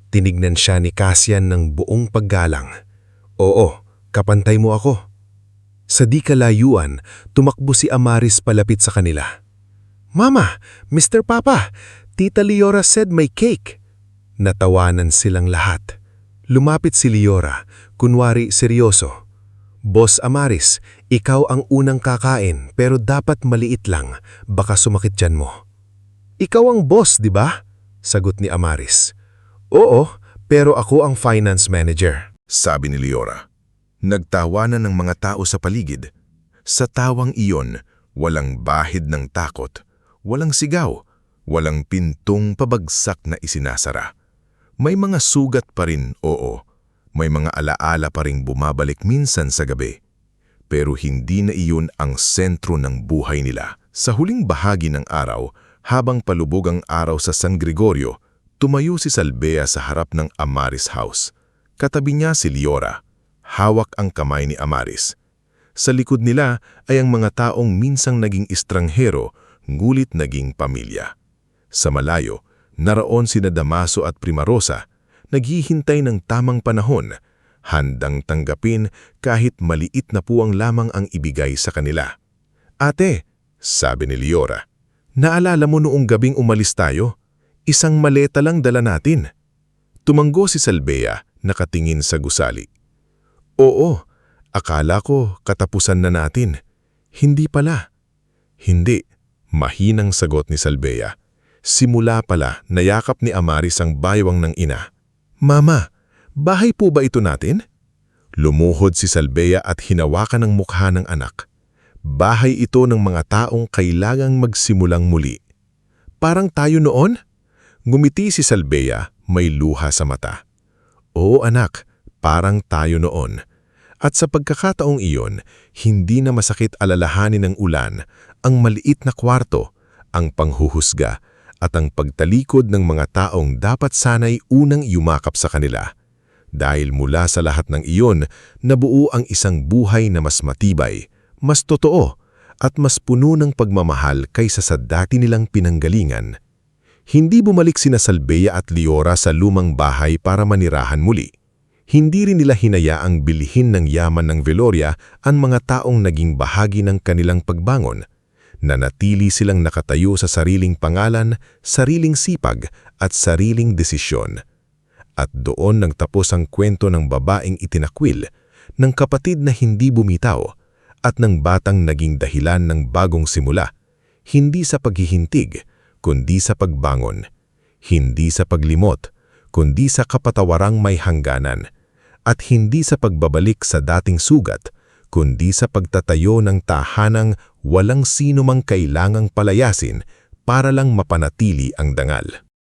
[SPEAKER 2] Tinignan siya ni Cassian ng buong paggalang. "Oo, kapantay mo ako." Sa di kalayuan, tumakbo si Amaris palapit sa kanila. "Mama, Mr. Papa, Tita Liora said may cake." Natawanan silang lahat. Lumapit si Liora, kunwari seryoso. "Boss Amaris, ikaw ang unang kakain pero dapat maliit lang, baka sumakit tiyan mo." "Ikaw ang boss, di ba?" sagot ni Amaris. "Oo, pero ako ang finance manager," sabi ni Liora. Nagtawanan ng mga tao sa paligid. Sa tawang iyon, walang bahid ng takot, walang sigaw, walang pintong pabagsak na isinasara. May mga sugat pa rin, oo. May mga alaala pa ring bumabalik minsan sa gabi. Pero hindi na iyon ang sentro ng buhay nila. Sa huling bahagi ng araw, habang palubog ang araw sa San Gregorio, tumayo si Salvia sa harap ng Amaris House. Katabi niya si Liora. Hawak ang kamay ni Amaris. Sa likod nila ay ang mga taong minsang naging estranghero, ngulit naging pamilya. Sa malayo, naroon sina Damaso at Prima Rosa, naghihintay ng tamang panahon, handang tanggapin kahit maliit na puwang lamang ang ibigay sa kanila. "Ate," sabi ni Liora, "naalala mo noong gabing umalis tayo? Isang maleta lang dala natin." Tumanggo si Salvia, nakatingin sa gusali. "Oo, akala ko katapusan na natin. Hindi pala." "Hindi," mahinang sagot ni Salvia. Simula pala, nayakap ni Amaris ang baywang ng ina. "Mama, bahay po ba ito natin?" Lumuhod si Salvia at hinawakan ang mukha ng anak. Bahay ito ng mga taong kailangang magsimulang muli. "Parang tayo noon?" Ngumiti si Salvia, may luha sa mata. "Oo anak, parang tayo noon." At sa pagkakataong iyon, hindi na masakit alalahanin ng ulan, ang maliit na kwarto, ang panghuhusga, at ang pagtalikod ng mga taong dapat sanay unang yumakap sa kanila. Dahil mula sa lahat ng iyon, nabuo ang isang buhay na mas matibay, mas totoo, at mas puno ng pagmamahal kaysa sa dati nilang pinanggalingan. Hindi bumalik sina Salvia at Liora sa lumang bahay para manirahan muli. Hindi rin nila hinayaang bilhin ng yaman ng Veloria ang mga taong naging bahagi ng kanilang pagbangon. Nanatili silang nakatayo sa sariling pangalan, sariling sipag at sariling desisyon. At doon nang tapos ang kwento ng babaeng itinakwil, ng kapatid na hindi bumitaw, at ng batang naging dahilan ng bagong simula, hindi sa paghihintig, kundi sa pagbangon, hindi sa paglimot, kundi sa kapatawarang may hangganan. At hindi sa pagbabalik sa dating sugat, kundi sa pagtatayo ng tahanang walang sino mang kailangang palayasin para lang mapanatili ang dangal.